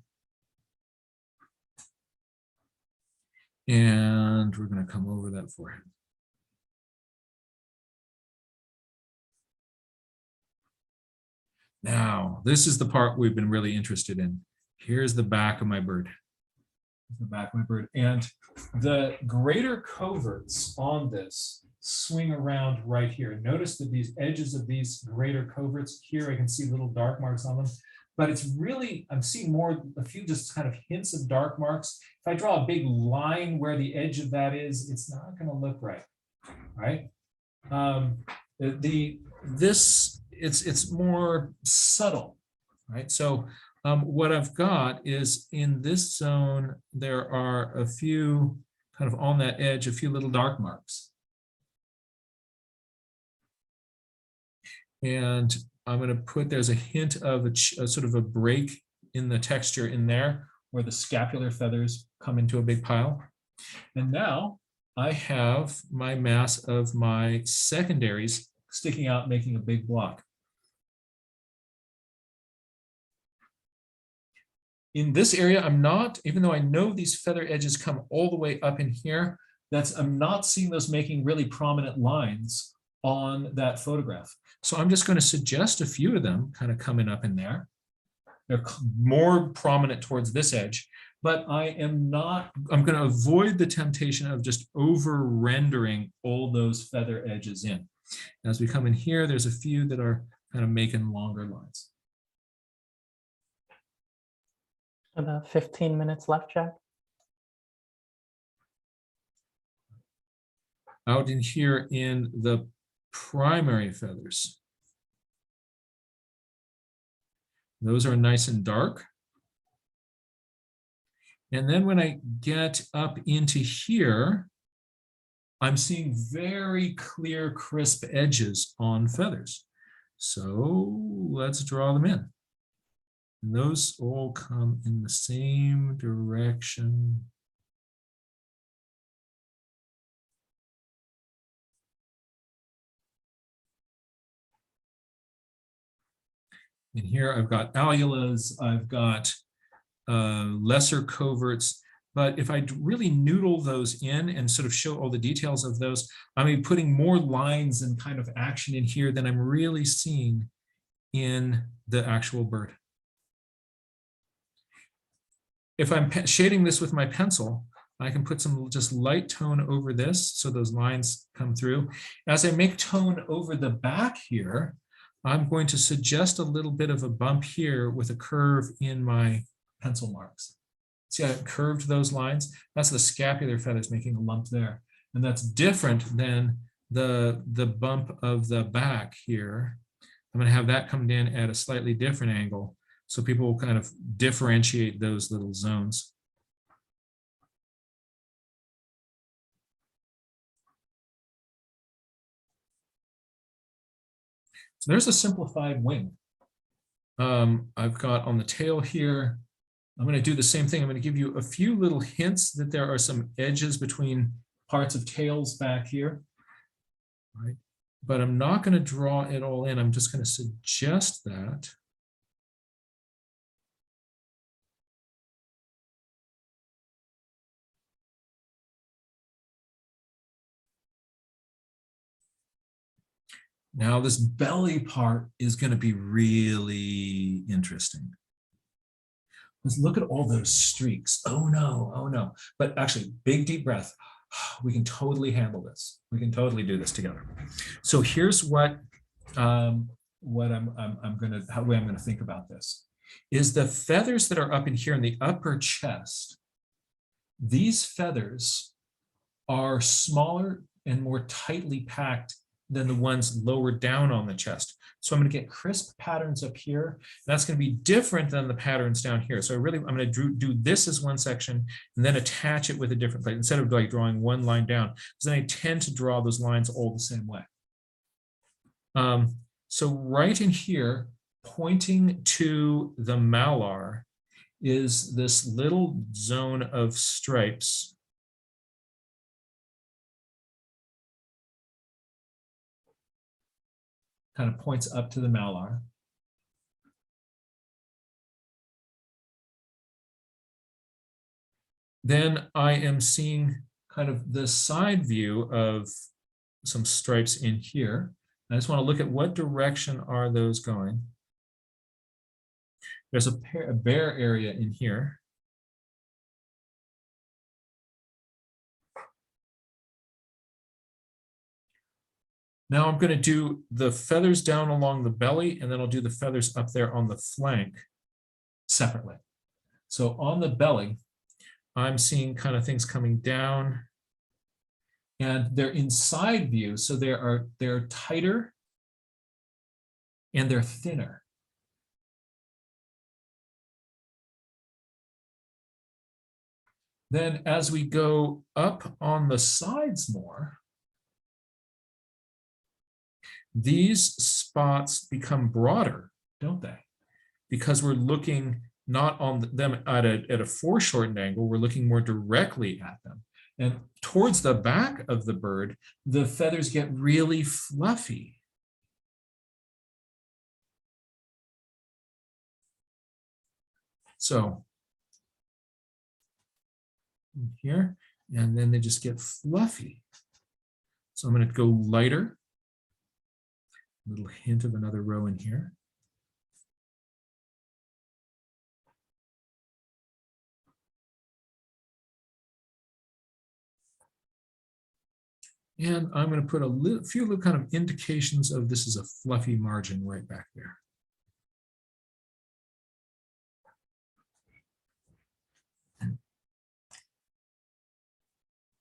C: And we're going to come over that forehead. Now, this is the part we've been really interested in. Here's the back of my bird. The back of my bird. And the greater coverts on this swing around right here. Notice that these edges of these greater coverts here, I can see little dark marks on them, but it's really, I'm seeing a few just kind of hints of dark marks. If I draw a big line where the edge of that is, it's not going to look right, right? It's more subtle, right? So what I've got is in this zone, there are a few kind of on that edge, a few little dark marks. And I'm going to put, there's a hint of a sort of a break in the texture in there where the scapular feathers come into a big pile. And now I have my mass of my secondaries sticking out, making a big block. In this area, I'm not, even though I know these feather edges come all the way up in here, I'm not seeing those making really prominent lines on that photograph. So I'm just going to suggest a few of them kind of coming up in there. They're more prominent towards this edge, but I'm going to avoid the temptation of just over rendering all those feather edges in. As we come in here, there's a few that are kind of making longer lines.
B: About 15 minutes left, Jack.
C: Out in here in the primary feathers. Those are nice and dark. And then when I get up into here, I'm seeing very clear, crisp edges on feathers. So let's draw them in. And those all come in the same direction. And here I've got allulas, I've got lesser coverts, but if I really noodle those in and sort of show all the details of those, I mean, putting more lines and kind of action in here than I'm really seeing in the actual bird. If I'm shading this with my pencil, I can put some just light tone over this so those lines come through. As I make tone over the back here, I'm going to suggest a little bit of a bump here with a curve in my pencil marks. See how I curved those lines? That's the scapular feathers making a lump there. And that's different than the bump of the back here. I'm going to have that come in at a slightly different angle, so people will kind of differentiate those little zones. So there's a simplified wing. I've got on the tail here, I'm going to do the same thing. I'm going to give you a few little hints that there are some edges between parts of tails back here. Right? But I'm not going to draw it all in. I'm just going to suggest that. Now this belly part is going to be really interesting. Let's look at all those streaks. Oh no, oh no. But actually, big deep breath. We can totally handle this. We can totally do this together. So here's what I'm gonna think about this. Is the feathers that are up in here in the upper chest, these feathers are smaller and more tightly packed than the ones lower down on the chest. So I'm going to get crisp patterns up here. That's going to be different than the patterns down here. So I'm going to do this as one section and then attach it with a different plate instead of like drawing one line down, because then I tend to draw those lines all the same way. So right in here, pointing to the malar is this little zone of stripes. Kind of points up to the malar. Then I am seeing kind of the side view of some stripes in here. I just want to look at what direction are those going. There's a bare area in here. Now I'm going to do the feathers down along the belly, and then I'll do the feathers up there on the flank separately. So on the belly, I'm seeing kind of things coming down, and they're inside view, so they're tighter and they're thinner. Then as we go up on the sides more, these spots become broader, don't they? Because we're looking not on them at a foreshortened angle, we're looking more directly at them. And towards the back of the bird, the feathers get really fluffy. So here, and then they just get fluffy. So I'm going to go lighter. A little hint of another row in here. And I'm going to put a few little kind of indications of this is a fluffy margin right back there.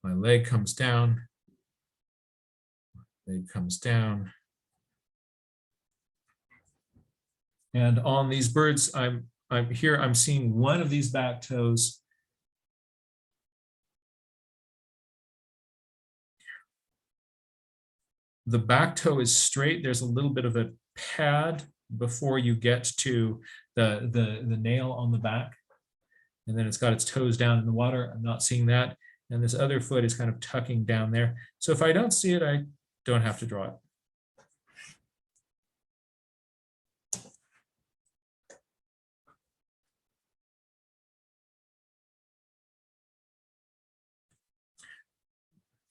C: My leg comes down. Leg comes down. And on these birds, I'm seeing one of these back toes. The back toe is straight. There's a little bit of a pad before you get to the nail on the back. And then it's got its toes down in the water. I'm not seeing that. And this other foot is kind of tucking down there. So if I don't see it, I don't have to draw it.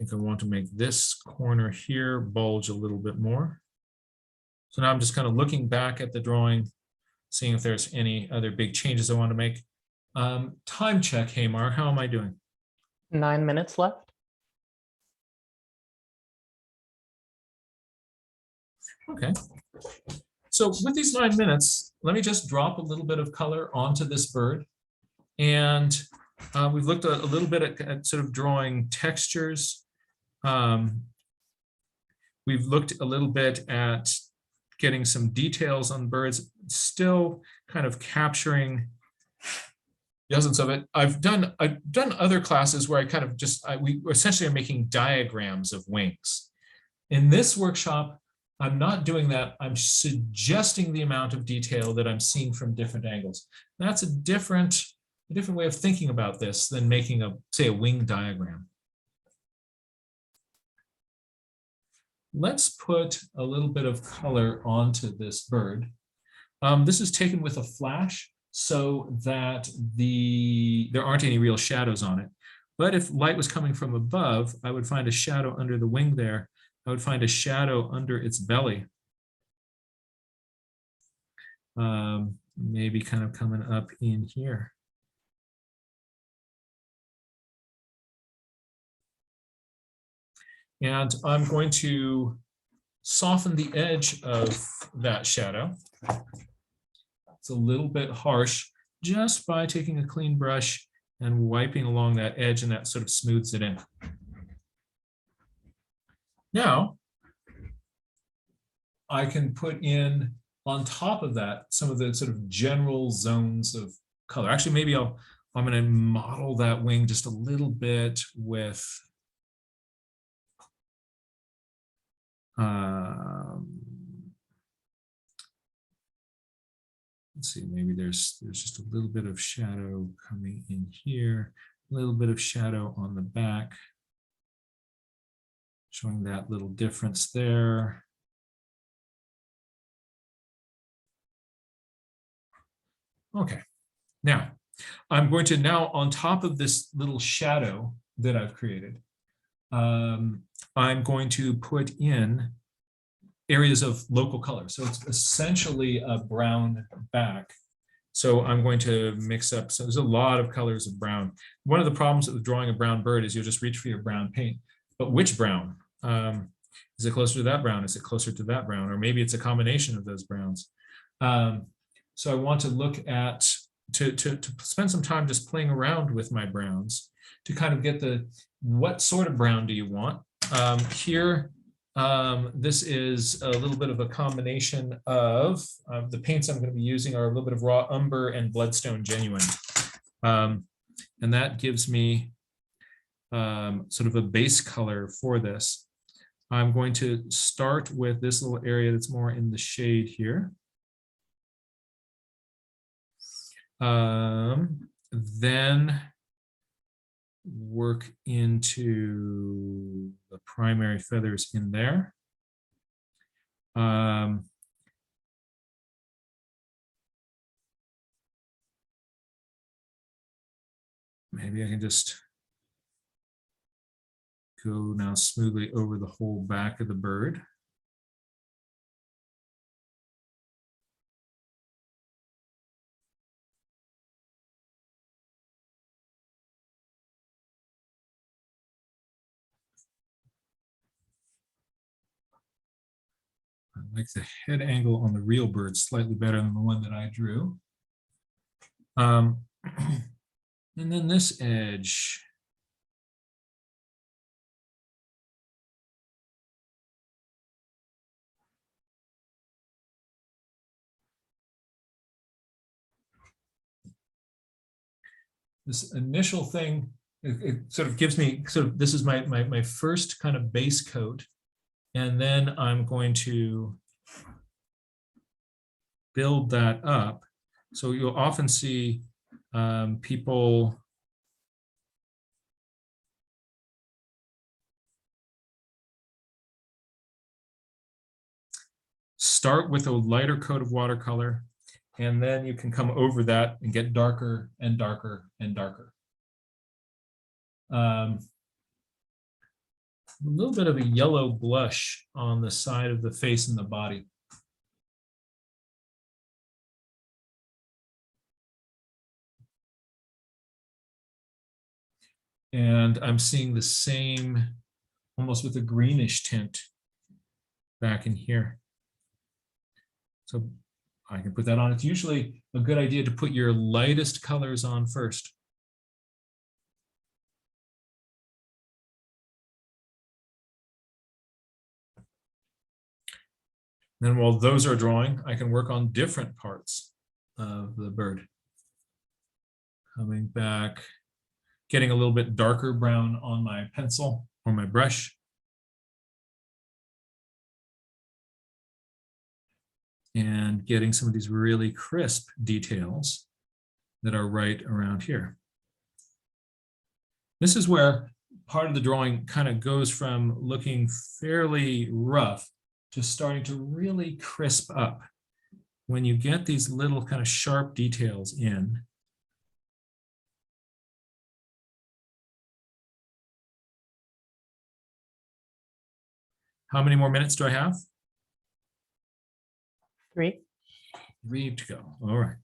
C: I think I want to make this corner here bulge a little bit more. So now I'm just kind of looking back at the drawing, seeing if there's any other big changes I want to make. Time check, Hamar, how am I doing?
B: 9 minutes left.
C: Okay. So with these 9 minutes, let me just drop a little bit of color onto this bird. And we've looked a little bit at sort of drawing textures. We've looked a little bit at getting some details on birds, still kind of capturing the essence of it. I've done other classes where I kind of just, we essentially are making diagrams of wings. In this workshop, I'm not doing that. I'm suggesting the amount of detail that I'm seeing from different angles. That's a different way of thinking about this than making say a wing diagram. Let's put a little bit of color onto this bird. This is taken with a flash so that there aren't any real shadows on it. But if light was coming from above, I would find a shadow under the wing there. I would find a shadow under its belly. Maybe kind of coming up in here. And I'm going to soften the edge of that shadow. It's a little bit harsh just by taking a clean brush and wiping along that edge, and that sort of smooths it in. Now, I can put in on top of that some of the sort of general zones of color. Actually, maybe I'm going to model that wing just a little bit with let's see, maybe there's just a little bit of shadow coming in here, a little bit of shadow on the back, showing that little difference there. Okay, now I'm going to on top of this little shadow that I've created, I'm going to put in areas of local color. So it's essentially a brown back. So I'm going to mix up, so there's a lot of colors of brown. One of the problems with drawing a brown bird is you'll just reach for your brown paint. But which brown? Is it closer to that brown? Is it closer to that brown? Or maybe it's a combination of those browns. So I want to look at, to spend some time just playing around with my browns to kind of get what sort of brown do you want? Here, this is a little bit of a combination of the paints I'm going to be using are a little bit of raw umber and bloodstone genuine. And that gives me sort of a base color for this. I'm going to start with this little area that's more in the shade here. Then work into the primary feathers in there. Maybe I can just go now smoothly over the whole back of the bird. I like the head angle on the real bird slightly better than the one that I drew. And then this edge. This initial thing, it sort of gives me this is my first kind of base coat. And then I'm going to build that up. So you'll often see people start with a lighter coat of watercolor, and then you can come over that and get darker and darker and darker. A little bit of a yellow blush on the side of the face and the body. And I'm seeing the same, almost with a greenish tint back in here. So I can put that on. It's usually a good idea to put your lightest colors on first. Then while those are drawing, I can work on different parts of the bird. Coming back, getting a little bit darker brown on my pencil or my brush. And getting some of these really crisp details that are right around here. This is where part of the drawing kind of goes from looking fairly rough to starting to really crisp up. When you get these little kind of sharp details in, how many more minutes do I have?
B: 3.
C: 3 to go. All right.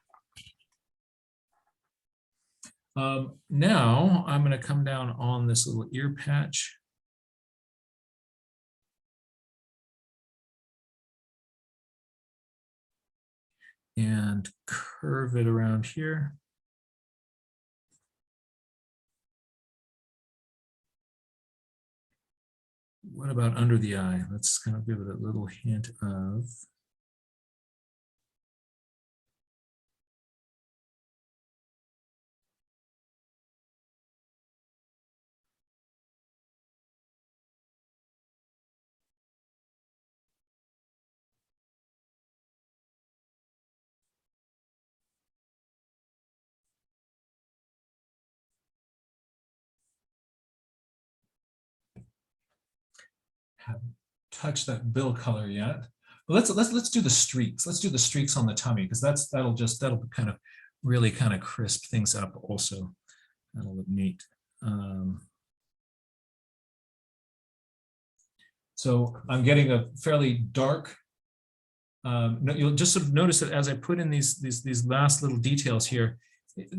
C: Now I'm going to come down on this little ear patch. And curve it around here. What about under the eye? Let's kind of give it a little hint of. Haven't touched that bill color yet. But let's do the streaks. Let's do the streaks on the tummy, because that'll kind of really kind of crisp things up also. That'll look neat. So I'm getting a fairly dark. You'll just sort of notice that as I put in these last little details here,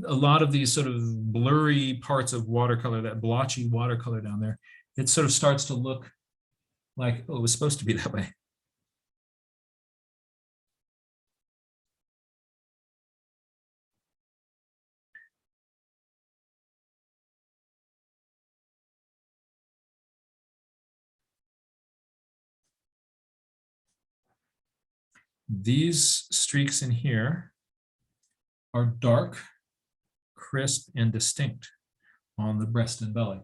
C: a lot of these sort of blurry parts of watercolor, that blotchy watercolor down there, it sort of starts to look like, oh, it was supposed to be that way. These streaks in here are dark, crisp, and distinct on the breast and belly.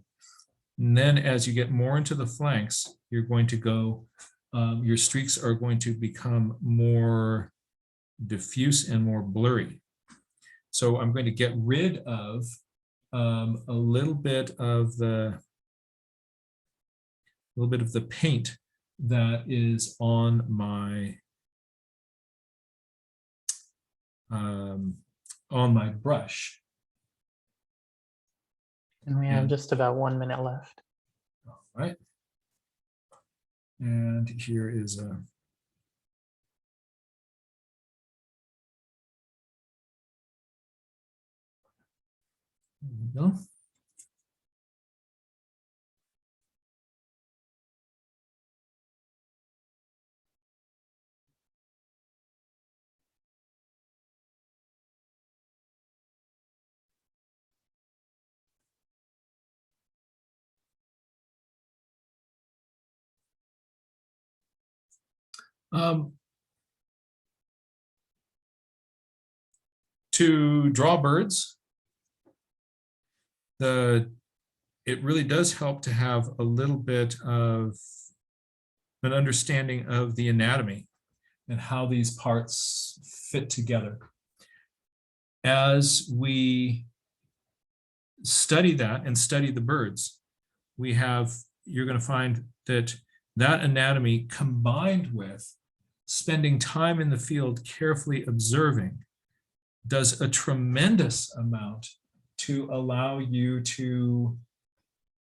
C: And then as you get more into the flanks, you're going to go, your streaks are going to become more diffuse and more blurry. So I'm going to get rid of a little bit of the paint that is on my brush.
B: And we have
C: And-
B: just about 1 minute left.
C: All right. And here is a there we go. To draw birds, it really does help to have a little bit of an understanding of the anatomy and how these parts fit together. As we study that and study the birds, you're going to find that anatomy combined with spending time in the field carefully observing does a tremendous amount to allow you to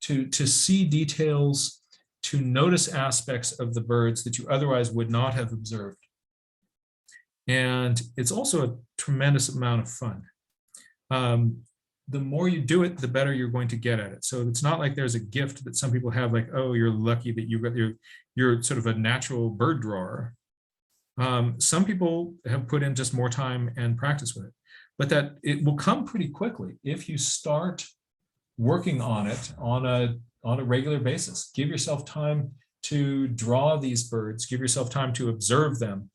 C: see details, to notice aspects of the birds that you otherwise would not have observed. And it's also a tremendous amount of fun. The more you do it, the better you're going to get at it. So it's not like there's a gift that some people have, like, oh, you're lucky that you're sort of a natural bird drawer. Some people have put in just more time and practice with it, but that it will come pretty quickly if you start working on it on a regular basis. Give yourself time to draw these birds, give yourself time to observe them.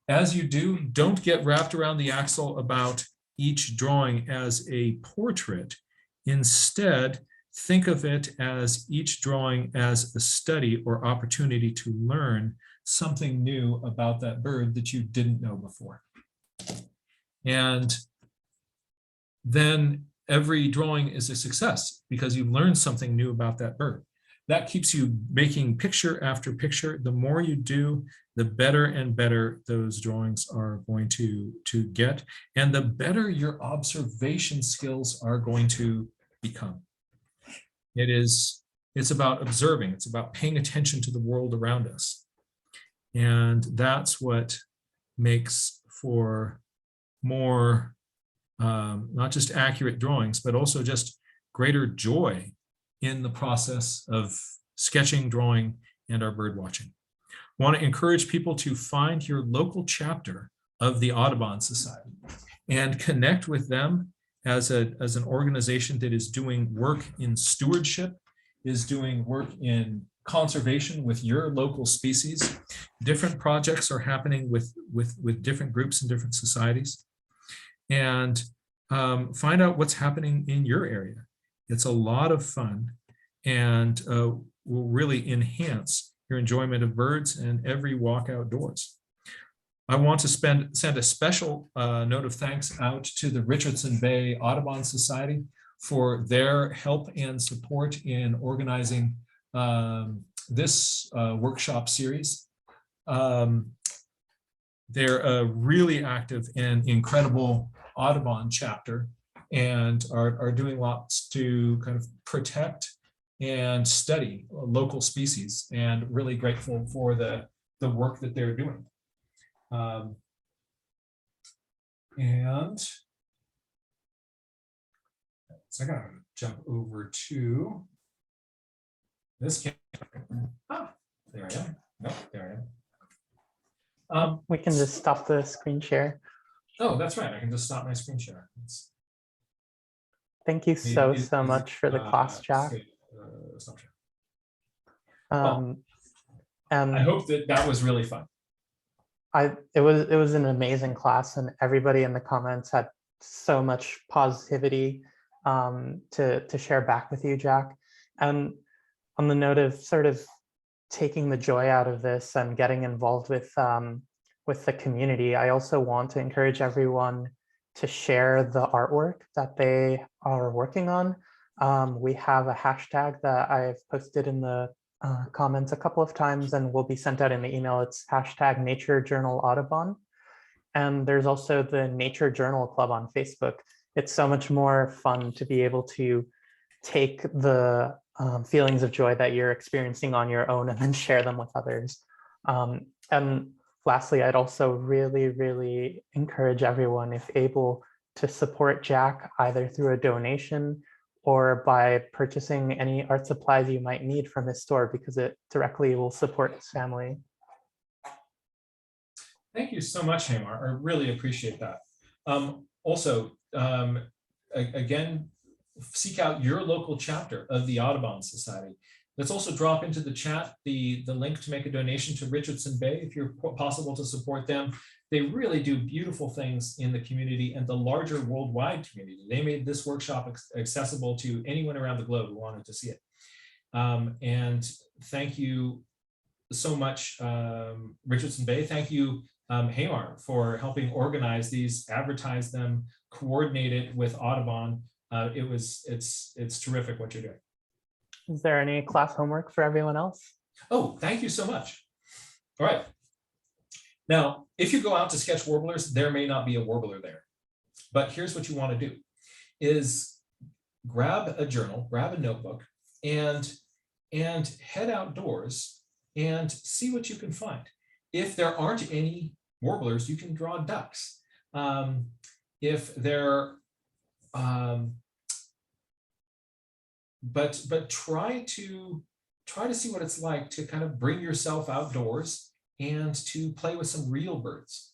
C: As you do, don't get wrapped around the axle about each drawing as a portrait. Instead, think of it as each drawing as a study or opportunity to learn something new about that bird that you didn't know before. And then every drawing is a success because you've learned something new about that bird. That keeps you making picture after picture. The more you do, the better and better those drawings are going to get, and the better your observation skills are going to become. It's about observing, it's about paying attention to the world around us. And that's what makes for more, not just accurate drawings, but also just greater joy in the process of sketching, drawing, and our bird watching. I want to encourage people to find your local chapter of the Audubon Society and connect with them as an organization that is doing work in stewardship, is doing work in conservation with your local species. Different projects are happening with different groups and different societies. And find out what's happening in your area. It's a lot of fun and will really enhance your enjoyment of birds and every walk outdoors. I want to send a special note of thanks out to the Richardson Bay Audubon Society for their help and support in organizing this workshop series. They're a really active and incredible Audubon chapter and are doing lots to kind of protect and study local species, and really grateful for the work that they're doing. And so I gotta jump over to this camera. Ah, there I am. Nope, there I am.
B: We can just stop the screen share.
A: Oh, that's right. I can just stop my screen share.
B: Thank you so much for the class, Jack.
A: Stop share.
B: And
A: I hope that was really fun.
B: it was an amazing class, and everybody in the comments had so much positivity to share back with you, Jack. And on the note of sort of taking the joy out of this and getting involved with the community, I also want to encourage everyone to share the artwork that they are working on. We have a hashtag that I've posted in the comments a couple of times and will be sent out in the email. It's hashtag Nature Journal Audubon. And there's also the Nature Journal Club on Facebook. It's so much more fun to be able to take the feelings of joy that you're experiencing on your own and then share them with others. And lastly, I'd also really, really encourage everyone, if able, to support Jack either through a donation or by purchasing any art supplies you might need from his store, because it directly will support his family.
A: Thank you so much, Hamar. I really appreciate that. Again, seek out your local chapter of the Audubon Society. Let's also drop into the chat the link to make a donation to Richardson Bay if you're possible to support them. They really do beautiful things in the community and the larger worldwide community. They made this workshop accessible to anyone around the globe who wanted to see it. And thank you so much, Richardson Bay. Thank you, Hamar, for helping organize these, advertise them, coordinate it with Audubon. It's terrific what you're doing.
B: Is there any class homework for everyone else?
A: Oh, thank you so much. All right. Now, if you go out to sketch warblers, there may not be a warbler there. But here's what you want to do is grab a journal, grab a notebook, and head outdoors and see what you can find. If there aren't any warblers, you can draw ducks. If there but try to see what it's like to kind of bring yourself outdoors and to play with some real birds.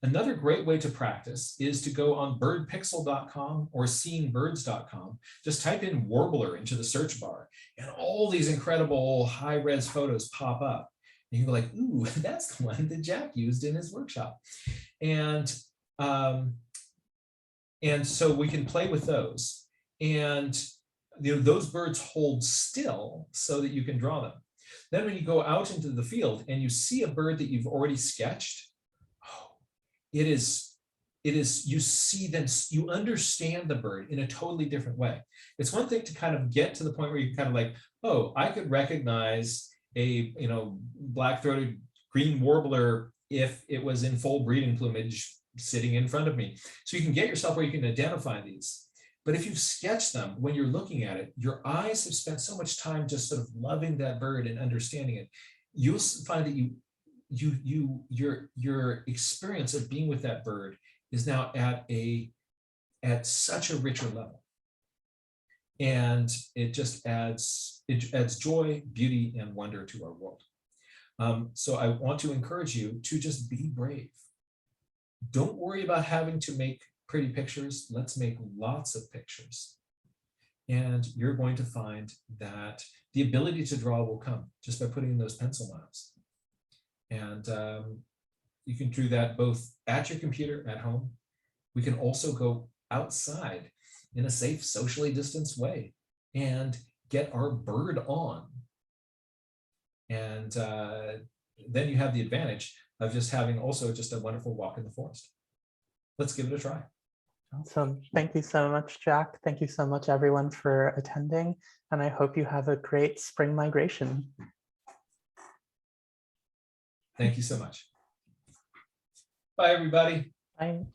A: Another great way to practice is to go on birdpixel.com or seeingbirds.com. Just type in warbler into the search bar and all these incredible high-res photos pop up. And you go like, ooh, that's the one that Jack used in his workshop. And so we can play with those. And those birds hold still so that you can draw them. Then when you go out into the field and you see a bird that you've already sketched, it is you see them, you understand the bird in a totally different way. It's one thing to kind of get to the point where you kind of like, oh, I could recognize a black-throated green warbler if it was in full breeding plumage sitting in front of me. So you can get yourself where you can identify these. But if you've sketched them, when you're looking at it, your eyes have spent so much time just sort of loving that bird and understanding it. You'll find that your experience of being with that bird is now at such a richer level. And it just adds joy, beauty, and wonder to our world. So I want to encourage you to just be brave. Don't worry about having to make pretty pictures. Let's make lots of pictures. And you're going to find that the ability to draw will come just by putting in those pencil miles. And you can do that both at your computer at home. We can also go outside in a safe, socially distanced way and get our bird on. And then you have the advantage of just having also just a wonderful walk in the forest. Let's give it a try.
B: Awesome. Thank you so much, Jack. Thank you so much, everyone, for attending. And I hope you have a great spring migration.
A: Thank you so much. Bye, everybody.
B: Bye.